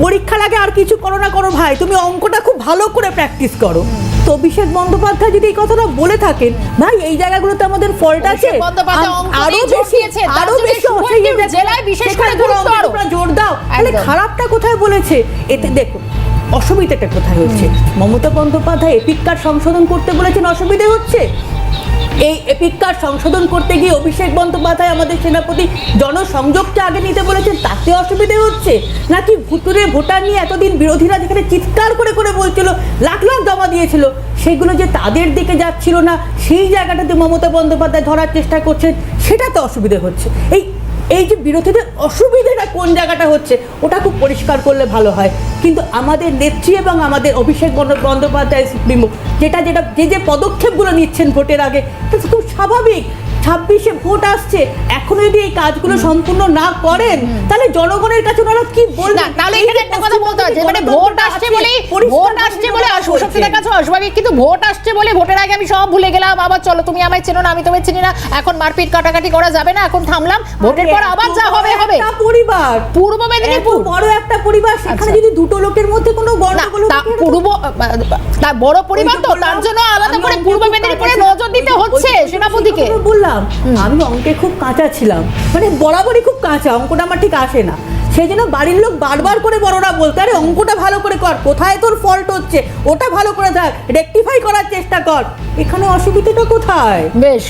F: পরীক্ষার আগে আর কিছু করো না করো ভাই, তুমি অঙ্কটা খুব ভালো করে প্র্যাকটিস করো। তো অভিষেক বন্দ্যোপাধ্যায় যদি এই কথাটা বলে থাকেন, ভাই এই জায়গাগুলোতে আমাদের ফল্ট আছে, আরো বেশি জেলায় বিশেষ করে জোর দাও, তাহলে খারাপটা কোথায় বলেছে? এতে দেখুন অসুবিধাটা কোথায় হচ্ছে। মমতা বন্দ্যোপাধ্যায় এপিক কার্ড সংশোধন করতে বলেছেন, অসুবিধে হচ্ছে। এই এপিক কার্ড সংশোধন করতে গিয়ে অভিষেক বন্দ্যোপাধ্যায় আমাদের সেনাপতি জনসংযোগটা আগে নিতে বলেছেন, তাতে অসুবিধে হচ্ছে নাকি? ভুতুরে ভোটার নিয়ে এতদিন বিরোধীরা যেখানে চিৎকার করে করে বলছিল, লাখ লাখ জমা দিয়েছিল, সেগুলো যে তাদের দিকে যাচ্ছিল না, সেই জায়গাটাতে মমতা বন্দ্যোপাধ্যায় ধরার চেষ্টা করছেন, সেটাতে অসুবিধে হচ্ছে। এই যে বিরোধীদের অসুবিধাটা কোন জায়গাটা হচ্ছে, ওটা খুব পরিষ্কার করলে ভালো হয়। কিন্তু আমাদের নেত্রী এবং আমাদের অভিষেক বন্দ্যোপাধ্যায় সুপ্রিমো যে পদক্ষেপগুলো নিচ্ছেন ভোটের আগে, এটা খুব স্বাভাবিক। 26-এ ভোট আসছে, এখনো যদি এই কাজগুলো সম্পূর্ণ না করেন, তাহলে জনগণের কাছে ওনারা কি বলবেন?
A: তাহলে এখানে একটা কথা বলতে হয়, মানে ভোট আসছে বলে অসুবিধার কাছে অস্বাভাবিক, কিন্তু ভোট আসছে বলে ভোটের আগে আমি সব ভুলে গেলাম, আবার চলো তুমি আমায় চেনো না আমি তোমায় চিনি না, এখন মারপিট কাটাকাটি করা যাবে না, এখন থামলাম, ভোটের পর আবার যা হবে হবে।
F: পরিবার,
A: পূর্ব মেদিনীপুর
F: বড় একটা পরিবার, সেখানে যদি দুটো লোকের মধ্যে কোনো গন্ডগোল
A: তার বড় পরিবার, তো তার জন্য আলাদা করে পূর্ব মেদিনীপুরে নজর দিতে হচ্ছে সেনাপতিকে।
F: বললাম আমি অঙ্কে খুব কাঁচা ছিলাম, মানে বরাবরই খুব কাঁচা, অঙ্কটা আমার ঠিক আসে না। সেই জন্য বাড়ির লোক বারবার করে বড়রা বলতে, আরে অঙ্কটা ভালো করে কর, কোথায় তোর ফল্ট হচ্ছে ওটা ভালো করে থাক, রেকটিফাই করার চেষ্টা কর, এখানে অসুবিধাটা কোথায়?
A: বেশ,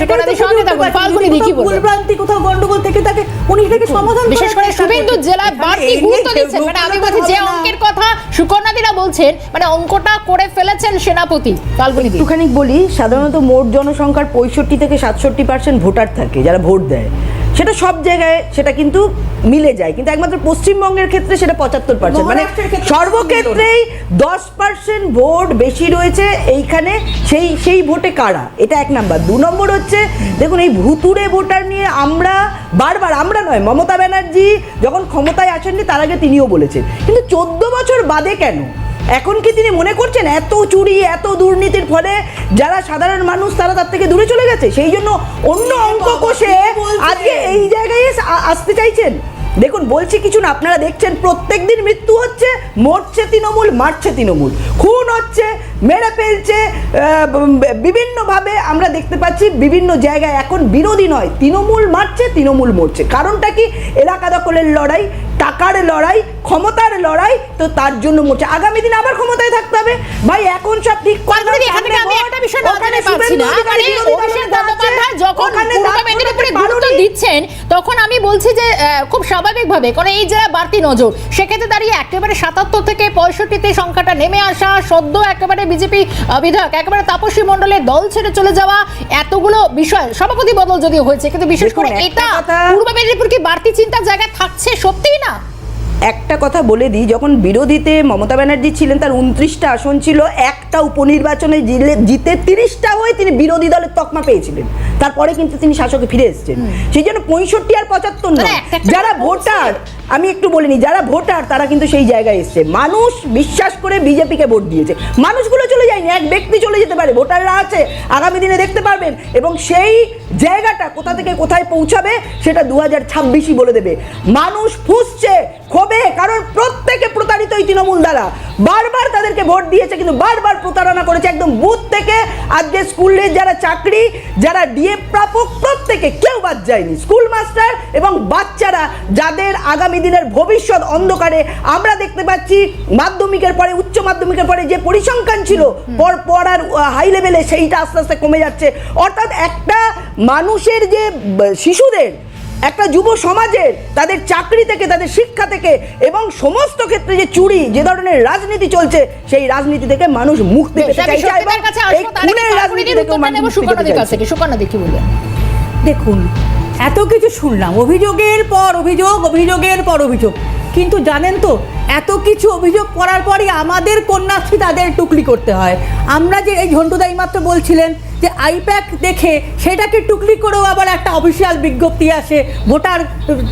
F: ভুলভ্রান্তি কোথাও গন্ডগোল থেকে থাকে, উনি এটাকে সমাধান,
A: বিশেষ করে শুভেন্দু জেলায় বাড়তি গুরুত্ব দিচ্ছেন। মানে আমি বলছি যে অঙ্কের কথা সুকন্যাদিরা বলছেন, মানে অঙ্কটা করে ফেলেছেন সেনাপতি। ফাল্গুনি
G: একটুখানি বলি, সাধারণত মোট জনসংখ্যার 65 থেকে 67% ভোটার থাকে যারা ভোট দেয়, সেটা সব জায়গায় সেটা কিন্তু মিলে যায়, কিন্তু একমাত্র পশ্চিমবঙ্গের ক্ষেত্রে সেটা 75%, মানে সর্বক্ষেত্রেই 10% ভোট বেশি রয়েছে এইখানে। সেই ভোটে কারা, এটা এক নাম্বার। 2 নম্বর হচ্ছে, দেখুন এই ভুতুড়ে ভোটার নিয়ে আমরা বারবার, আমরা নয়, মমতা ব্যানার্জি যখন ক্ষমতায় আসেননি তার আগে তিনিও বলেছেন, কিন্তু 14 বছর বাদে কেন? এখন কি তিনি মনে করছেন এত চুরি এত দুর্নীতির ফলে যারা সাধারণ মানুষ তারা তার থেকে দূরে চলে গেছে, সেই জন্য অন্য অঙ্ক কষে আজকে এই জায়গায় আসতে চাইছেন? দেখুন বলছি কিছু না, আপনারা দেখছেন প্রত্যেক দিন মৃত্যু হচ্ছে, মরছে তৃণমূল, মারছে তৃণমূল, খুন হচ্ছে, মেরে ফেলছে বিভিন্নভাবে আমরা দেখতে পাচ্ছি বিভিন্ন জায়গায়। এখন বিরোধী নয়, তৃণমূল মারছে তৃণমূল মরছে। কারণটা কি? এলাকা দখলের লড়াই, টাকার লড়াই, ক্ষমতার লড়াই, তো তার জন্য মোর্চা আগামী দিনে আবার ক্ষমতায় থাকতে হবে ভাই। এখন সব ঠিক
A: কল্পনা দি, এখানে আমি একটা বিষয় না জানতে পারছি না, মানে অভিষেক বন্দ্যোপাধ্যায় যখন পূর্ব মেদিনীপুরে গুরুত্ব দিচ্ছেন তখন আমি বলছি যে খুব স্বাভাবিকভাবে, কারণ এই যে বাড়তি নজর, সেক্ষেত্রে দাঁড়িয়ে একেবারে ৭৭ থেকে ৬৫-তে সংখ্যাটা নেমে আসা, সদ্য একেবারে বিজেপি বিধায়ক একেবারে তাপসী মণ্ডলের দল ছেড়ে চলে যাওয়া, এতগুলো বিষয়, সভাপতি বদল যদিও হয়েছে, কিন্তু বিশেষ করে
G: দেখুন, একটা
A: এটা
G: কথা-
A: পূর্ব মেদিনীপুর কি বাড়তি চিন্তার জায়গায় থাকছে সত্যিই না?
G: একটা কথা বলে দিই, যখন বিরোধীতে মমতা ব্যানার্জি ছিলেন তার 29টা আসন ছিল, একটা উপনির্বাচনে জিতে 30টা হয়ে তিনি বিরোধী দলের তকমা পেয়েছিলেন, তারপরে কিন্তু তিনি শাসকে ফিরে এসেছেন। সেই জন্য 65 আর 75 নয়, যারা ভোটার, আমি একটু বলিনি, যারা ভোটার তারা কিন্তু সেই জায়গায় এসছে। মানুষ বিশ্বাস করে বিজেপিকে ভোট দিয়েছে, মানুষগুলো চলে যায়নি, এক ব্যক্তি চলে যেতে পারে, ভোটাররা আছে, আগামী দিনে দেখতে পারবেন, এবং সেই জায়গাটা কোথা থেকে কোথায় পৌঁছাবে সেটা 2026ই বলে দেবে। মানুষ ফুঁসছে ক্ষোভে, কারণ প্রত্যেকে প্রতারিত এই তৃণমূল দ্বারা, বারবার তাদেরকে ভোট দিয়েছে কিন্তু বারবার প্রতারণা করেছে, একদম বুথ থেকে আজকে স্কুলের যারা চাকরি, যারা ডিএ প্রাপক, প্রত্যেকে কেউ বাদ যায়নি, স্কুল মাস্টার এবং বাচ্চারা যাদের আগামী দিনের ভবিষ্যৎ অন্ধকারে। আমরা দেখতে পাচ্ছি মাধ্যমিকের পরে, উচ্চ মাধ্যমিকের পরে যে পরিসংখ্যান ছিল পড়ার হাই লেভেলে, সেইটা আস্তে আস্তে কমে যাচ্ছে। অর্থাৎ একটা মানুষের যে শিশুদের, একটা যুব সমাজের, তাদের চাকরি থেকে, তাদের শিক্ষা থেকে এবং সমস্ত ক্ষেত্রে যে চুরি, যে ধরনের রাজনীতি চলছে, সেই রাজনীতি থেকে মানুষ মুক্তি পেতে চাইছে, এবং এই খুনের রাজনীতি থেকে মানুষ মুক্তি পেতে চাইছে।
A: সুকন্যা দেখি বলবেন।
F: দেখুন, এত কিছু শুনলাম, অভিযোগের পর অভিযোগ, অভিযোগের পর অভিযোগ, কিন্তু জানেন তো এত কিছু অভিযোগ করার পরই আমাদের কন্যাশ্রী তাদের টুকলি করতে হয়। আমরা যে এই ঝন্টুদাই মাত্র বলছিলেন যে আইপ্যাক দেখে সেটাকে টুকলি করেও আবার একটা অফিসিয়াল বিজ্ঞপ্তি আসে, ভোটার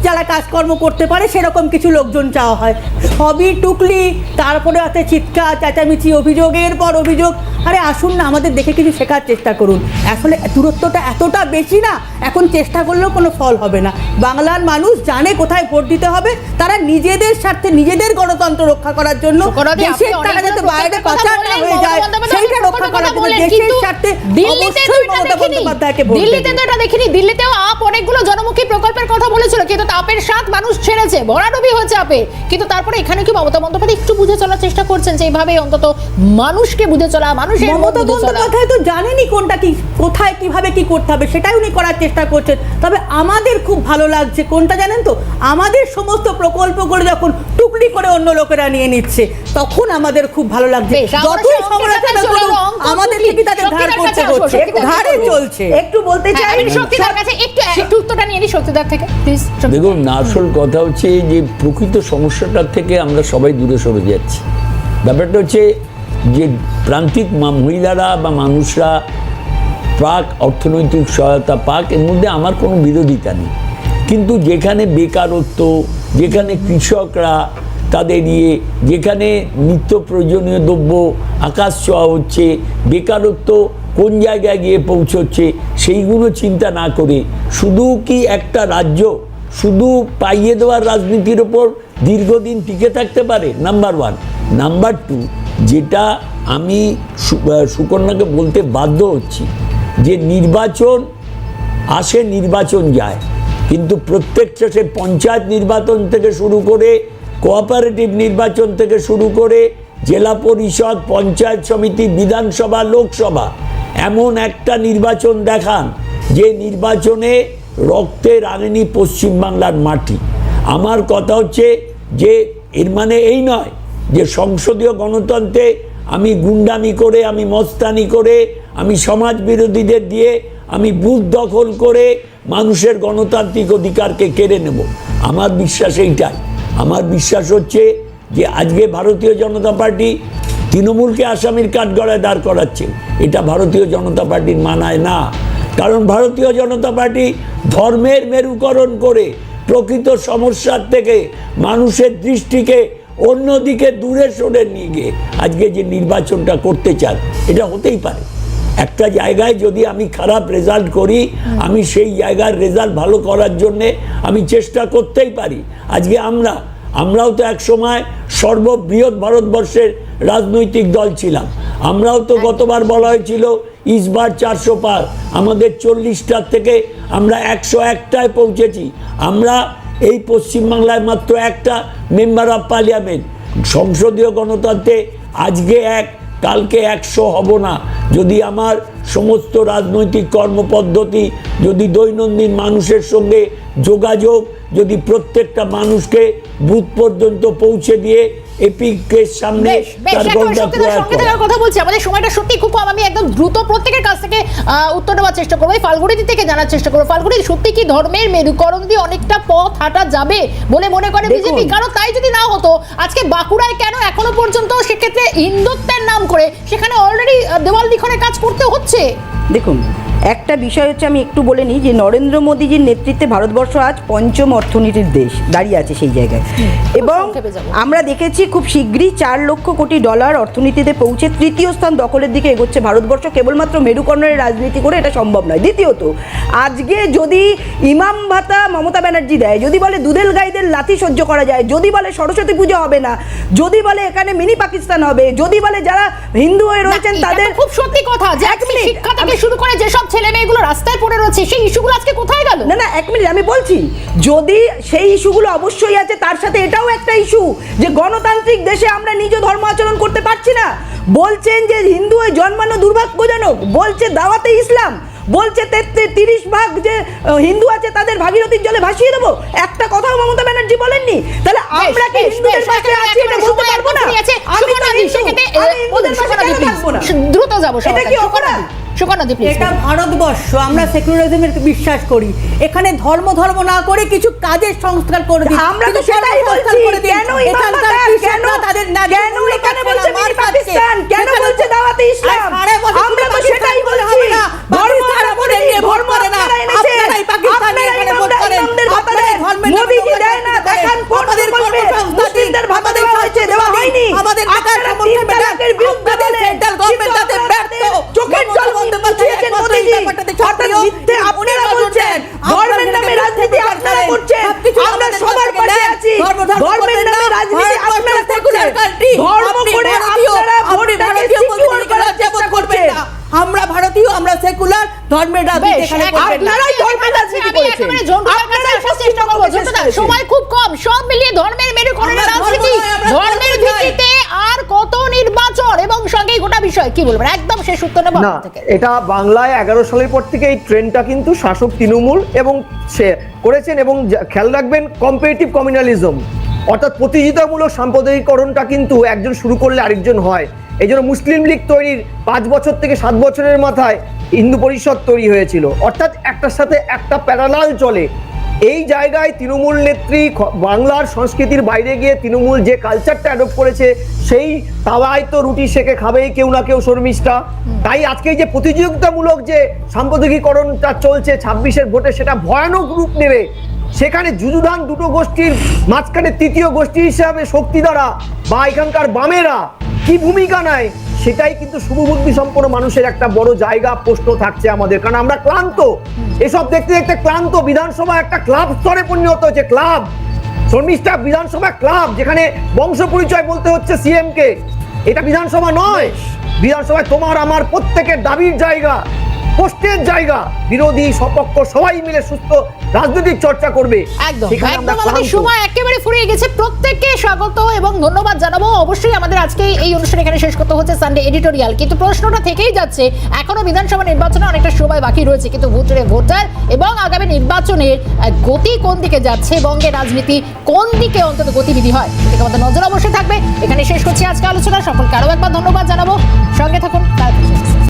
F: যারা কাজকর্ম করতে পারে সেরকম কিছু লোকজন চাওয়া হয়, সবই টুকলি। তারপরে হাতে চিৎকার চেঁচামেচি, অভিযোগের পর অভিযোগ। আরে আসুন না, আমাদের দেখে কিছু শেখার চেষ্টা করুন। আসলে দূরত্বটা এতটা বেশি না, এখন চেষ্টা করলেও কোনো ফল হবে না। বাংলার মানুষ জানে কোথায় ভোট দিতে হবে, তারা নিজেদের স্বার্থে, নিজেদের গণতন্ত্র রক্ষা করার জন্য, দেশের টাকা যাতে বাইরে পাচার না হয়ে যায় সেইটা রক্ষা করার জন্য, দেশের স্বার্থে অবশ্যই মমতা বন্দ্যোপাধ্যায়কে ভোট দেবেন।
A: দিল্লিতে তো এটা দেখিনি, দিল্লিতেও আপ অনেকগুলো জনমুখী প্রকল্পের কথা বলেছিল, কিন্তু তাপের স্বাদ মানুষ ছেড়েছে, ভরাডুবি হয়েছে আপে। কিন্তু তারপরে এখানে কি মমতা বন্দ্যোপাধ্যায় একটু বুঝে চলার চেষ্টা করছেন, যে এইভাবে অন্তত মানুষকে বুঝে চলা, মানুষের
F: মমতা বন্দ্যোপাধ্যায় তো জানেনই কোনটা কি, কোথায় কিভাবে কি করতে হবে, সেটাই উনি করার চেষ্টা করছেন। তবে আমাদের খুব ভালো লাগছে কোনটা জানেন তো, আমাদের সমস্ত প্রকল্পগুলো যখন টুকলি করে অন্য লোকেরা নিয়ে নিচ্ছে, তখন আমাদের খুব ভালো লাগছে। যতই সমালোচনা করুন, আমাদের থেকে তাদের ধার করতে হচ্ছে, ধারে চলছে।
G: একটু বলতে চাই,
A: আমি শক্তিদার কাছে একটু উত্তরটা নিয়ে নিই, শক্তিদার থেকে প্লিজ।
I: দেখুন, আসল কথা হচ্ছে যে প্রকৃত সমস্যাটার থেকে আমরা সবাই দূরে সরে যাচ্ছি। ব্যাপারটা হচ্ছে যে প্রান্তিক মহিলারা বা মানুষরা পাক, অর্থনৈতিক সহায়তা পাক, এর মধ্যে আমার কোনো বিরোধিতা নেই, কিন্তু যেখানে বেকারত্ব, যেখানে কৃষকরা তাদের যেখানে নিত্য প্রয়োজনীয় দ্রব্য আকাশ ছোঁয়া হচ্ছে, বেকারত্ব কোন জায়গায় গিয়ে পৌঁছচ্ছে, সেইগুলো চিন্তা না করে শুধু কি একটা রাজ্য শুধু পাইয়ে দেওয়ার রাজনীতির ওপর দীর্ঘদিন টিকে থাকতে পারে? Number one. নাম্বার টু, যেটা আমি সুকন্যাকে বলতে বাধ্য হচ্ছি, যে নির্বাচন আসে, নির্বাচন যায়, কিন্তু প্রত্যেকটা সে পঞ্চায়েত নির্বাচন থেকে শুরু করে, কোঅপারেটিভ নির্বাচন থেকে শুরু করে, জেলা পরিষদ, পঞ্চায়েত সমিতি, বিধানসভা, লোকসভা, এমন একটা নির্বাচন দেখান যে নির্বাচনে রক্তে রাঙেনি পশ্চিমবাংলার মাটি। আমার কথা হচ্ছে যে এর মানে এই নয় যে সংসদীয় গণতন্ত্রে আমি গুন্ডামি করে, আমি মস্তানি করে, আমি সমাজ বিরোধীদের দিয়ে, আমি বুথ দখল করে মানুষের গণতান্ত্রিক অধিকারকে কেড়ে নেব। আমার বিশ্বাস এইটাই। আমার বিশ্বাস হচ্ছে যে আজকে ভারতীয় জনতা পার্টি তৃণমূলকে আসামির কাঠগড়ায় দাঁড় করাচ্ছে, এটা ভারতীয় জনতা পার্টির মানায় না। কারণ ভারতীয় জনতা পার্টি ধর্মের মেরুকরণ করে প্রকৃত সমস্যার থেকে মানুষের দৃষ্টিকে অন্যদিকে দূরে সরে নিয়ে গিয়ে আজকে যে নির্বাচনটা করতে চান, এটা হতেই পারে। একটা জায়গায় যদি আমি খারাপ রেজাল্ট করি, আমি সেই জায়গার রেজাল্ট ভালো করার জন্যে আমি চেষ্টা করতেই পারি। আজকে আমরাও তো এক সময় সর্ববৃহৎ ভারতবর্ষের রাজনৈতিক দল ছিলাম। আমরাও তো গতবার বলা হয়েছিল ইসবার 400 পার, আমাদের 40টার থেকে আমরা 101টায় পৌঁছেছি। আমরা এই পশ্চিমবাংলায় মাত্র একটা মেম্বার অফ পার্লিয়ামেন্ট। সংসদীয় গণতন্ত্রে আজকে এক, কালকে 100 হব না। যদি আমার সমস্ত রাজনৈতিক কর্মপদ্ধতি, যদি দৈনন্দিন মানুষের সঙ্গে যোগাযোগ, যদি প্রত্যেকটা মানুষকে বুথ পর্যন্ত পৌঁছে দিয়ে এপিকের সামনে তার গণনা প্রয়োগ করা।
A: কথা বলছি, আমাদের সময়টা সত্যি খুব কম। আমি একদম দ্রুত প্রত্যেকের কাছ থেকে উত্তর দেওয়ার চেষ্টা করবো। ফাল্গুনি থেকে জানার চেষ্টা করবো, ফাল্গুনি সত্যি কি ধর্মের মেরুকরণ দিয়ে অনেকটা পথ হাঁটা যাবে বলে মনে করে বিজেপি? কারণ তাই যদি না হতো, আজকে বাঁকুড়ায় কেন এখনো পর্যন্ত সেক্ষেত্রে হিন্দুত্বের নাম করে সেখানে অলরেডি দেওয়াল লিখনের কাজ করতে হচ্ছে?
G: দেখুন, একটা বিষয় হচ্ছে, আমি একটু বলে নিই যে নরেন্দ্র মোদীজির নেতৃত্বে ভারতবর্ষ আজ পঞ্চম অর্থনীতির দেশ দাঁড়িয়ে আছে সেই জায়গায়, এবং আমরা দেখেছি খুব শীঘ্রই $4 লক্ষ কোটি অর্থনীতিতে পৌঁছে তৃতীয় স্থান দখলের দিকে এগোচ্ছে ভারতবর্ষ। কেবলমাত্র মেরুকরণের রাজনীতি করে এটা সম্ভব নয়। দ্বিতীয়ত, আজকে যদি ইমাম ভাতা মমতা ব্যানার্জি দেয়, যদি বলে দুধেল গাইদের লাথি সহ্য করা যায়, যদি বলে সরস্বতী পুজো হবে না, যদি বলে এখানে মিনি পাকিস্তান হবে, যদি বলে যারা হিন্দু হয়ে রয়েছেন তাদের,
A: খুব সত্যি কথা যে শিক্ষা থেকে শুরু করে যেসব ছেলে মেয়েগুলো রাস্তায় পড়ে রয়েছে সেই ইস্যুগুলো আজকে কোথায় গেল?
G: না না, 1 মিনিট, আমি বলছি, যদি সেই ইস্যুগুলো অবশ্যই আছে, তার সাথে এটাও একটা ইস্যু যে গণতান্ত্রিক দেশে আমরা নিজ ধর্ম আচরণ করতে পারছি না। বলছেন যে হিন্দু হয়ে জন্মানো দুর্ভাগ্যজনক, বলছে দাওয়াতে ইসলাম, বলছে 33 ভাগ যে হিন্দু আছে তাদের ভাগীরথীর জলে ভাসিয়ে দেবো। একটা কথাও মমতা ব্যানার্জি বলেননি। তাহলে আমরা কি হিন্দুদের পাশে আছি এটা বলতে পারবো না? আমি তো হিন্দুদের পাশে কেন থাকবো না?
A: দ্রুত যাবো,
G: এটা কি অপরাধ?
F: এটা ভারতবর্ষ, আমরা সেকুলারিজমে বিশ্বাস করি। এখানে ধর্ম না করে কিছু কাজের সংস্কার করে দিই।
G: আমরা তো সেটাই বলছি, কেন ইমাম ভাতা, কেন তাদের না, কেন এখানে বলছে মিনি পাকিস্তান, কেন বলছে দাওয়াতে ইসলাম? আমরা তো সেটাই বলছি, ধর্ম তারপরে নিয়ে ভোট করে না, আপনারাই পাকিস্তানে এখানে ভোট করেন, আপনারাই ধর্মের মোদিজি দেয় না, দেখান আমাদের করবে, মুসলিমদের ভাতা দেওয়া হয়েছে, দেওয়া হয়নি, আমাদের বেকার সমর্থন বেকারের বিরুদ্ধে বলে সেন্ট্রাল গভর্নমেন্ট তাতে ব্যর্থ, চোখের জল বন্ধ করছেন মোদিজি। অর্থাৎ মিথ্যে আপনারা বলছেন, ধর্মের নামে রাজনীতি আপনারা করছেন, আমরা সবার পাশে আছি, ধর্মের নামে রাজনীতি আপনারা করছেন, ধর্ম করে আপনারা ভোটটাকে সিকিউর করার চেষ্টা করছেন।
F: আমরা ভারতীয়, আমরা সেকুলার, ধর্মের রাজনীতি এখানে করবেন না।
G: আপনারাই ধর্মের রাজনীতি করেছেন।
A: আপনারা আসার চেষ্টা করবো, সময় খুব কম, সব মিলিয়ে ধর্মের মেরুকরণের রাজনীতি, ধর্মের ভিত্তিতে আর কত নির্বাচন এবং সঙ্গে গোটা বিষয় কি বলবেন? একদম শেষ উত্তর নেব
H: না, এটা বাংলায় 11 সালের পর থেকে এই ট্রেন্ডটা কিন্তু শাসক তৃণমূল এবং সে করেছেন, এবং খেয়াল রাখবেন কম্পারেটিভ কমিউনালিজম, অর্থাৎ প্রতিযোগিতামূলক সাম্প্রদায়িকরণটা কিন্তু একজন শুরু করলে আরেকজন হয়। এই জন্য মুসলিম লীগ তৈরির 5 বছর থেকে 7 বছরের মাথায় হিন্দু পরিষদ তৈরি হয়েছিল, অর্থাৎ একটার সাথে একটা প্যারালাল চলে। এই জায়গায় তৃণমূল নেত্রী বাংলার সংস্কৃতির বাইরে গিয়ে তৃণমূল যে কালচারটা অ্যাডপ্ট করেছে, সেই তাওয়ায় তো রুটি সেকে খাবেই কেউ না কেউ শর্মিষ্ঠা। তাই আজকে যে প্রতিযোগিতামূলক যে সাম্প্রদায়িকরণটা চলছে 26-এর ভোটে, সেটা ভয়ানক রূপ নেবে। সেখানে যুযুধান দুটো গোষ্ঠীর মাঝখানে তৃতীয় গোষ্ঠী হিসাবে শক্তি দ্বারা বা এখানকার বামেরা কি ভূমিকা নেয়, সেটাই কিন্তু শুভবুদ্ধি সম্পন্ন মানুষের একটা বড় জায়গা প্রশ্ন থাকছে আমাদের। কারণ আমরা ক্লান্ত, এসব দেখতে দেখতে ক্লান্ত। বিধানসভা একটা ক্লাব স্তরে পরিণত হয়েছে, ক্লাব, শর্মিষ্ঠা বিধানসভা ক্লাব, যেখানে বংশ পরিচয় বলতে হচ্ছে সিএম কে। এটা বিধানসভা নয়। বিধানসভায় তোমার আমার প্রত্যেকের দাবির জায়গা, পোস্টের জায়গা, বিরোধী সপক্ষ সবাই মিলে সুস্থ রাজনৈতিক চর্চা করবে।
A: একদম আমাদের সময় একেবারে ফুরিয়ে গেছে। প্রত্যেককে স্বাগত এবং ধন্যবাদ জানাবো। অবশ্যই আমাদের আজকে এই অনুষ্ঠান এখানে শেষ করতে হচ্ছে সানডে এডিটোরিয়াল, কিন্তু প্রশ্নটা থেকেই যাচ্ছে, এখনো বিধানসভা নির্বাচনে অনেকটা সময় বাকি রয়েছে, কিন্তু ভোটার এবং আগামী নির্বাচনের গতি কোন দিকে যাচ্ছে, বঙ্গের রাজনীতি কোন দিকে অন্তত গতিবিধি হয়, সেদিকে আমাদের নজর অবশ্যই থাকবে। এখানে শেষ করছি আজকে আলোচনা। সকলকে আরো একবার ধন্যবাদ জানাবো। সঙ্গে থাকুন।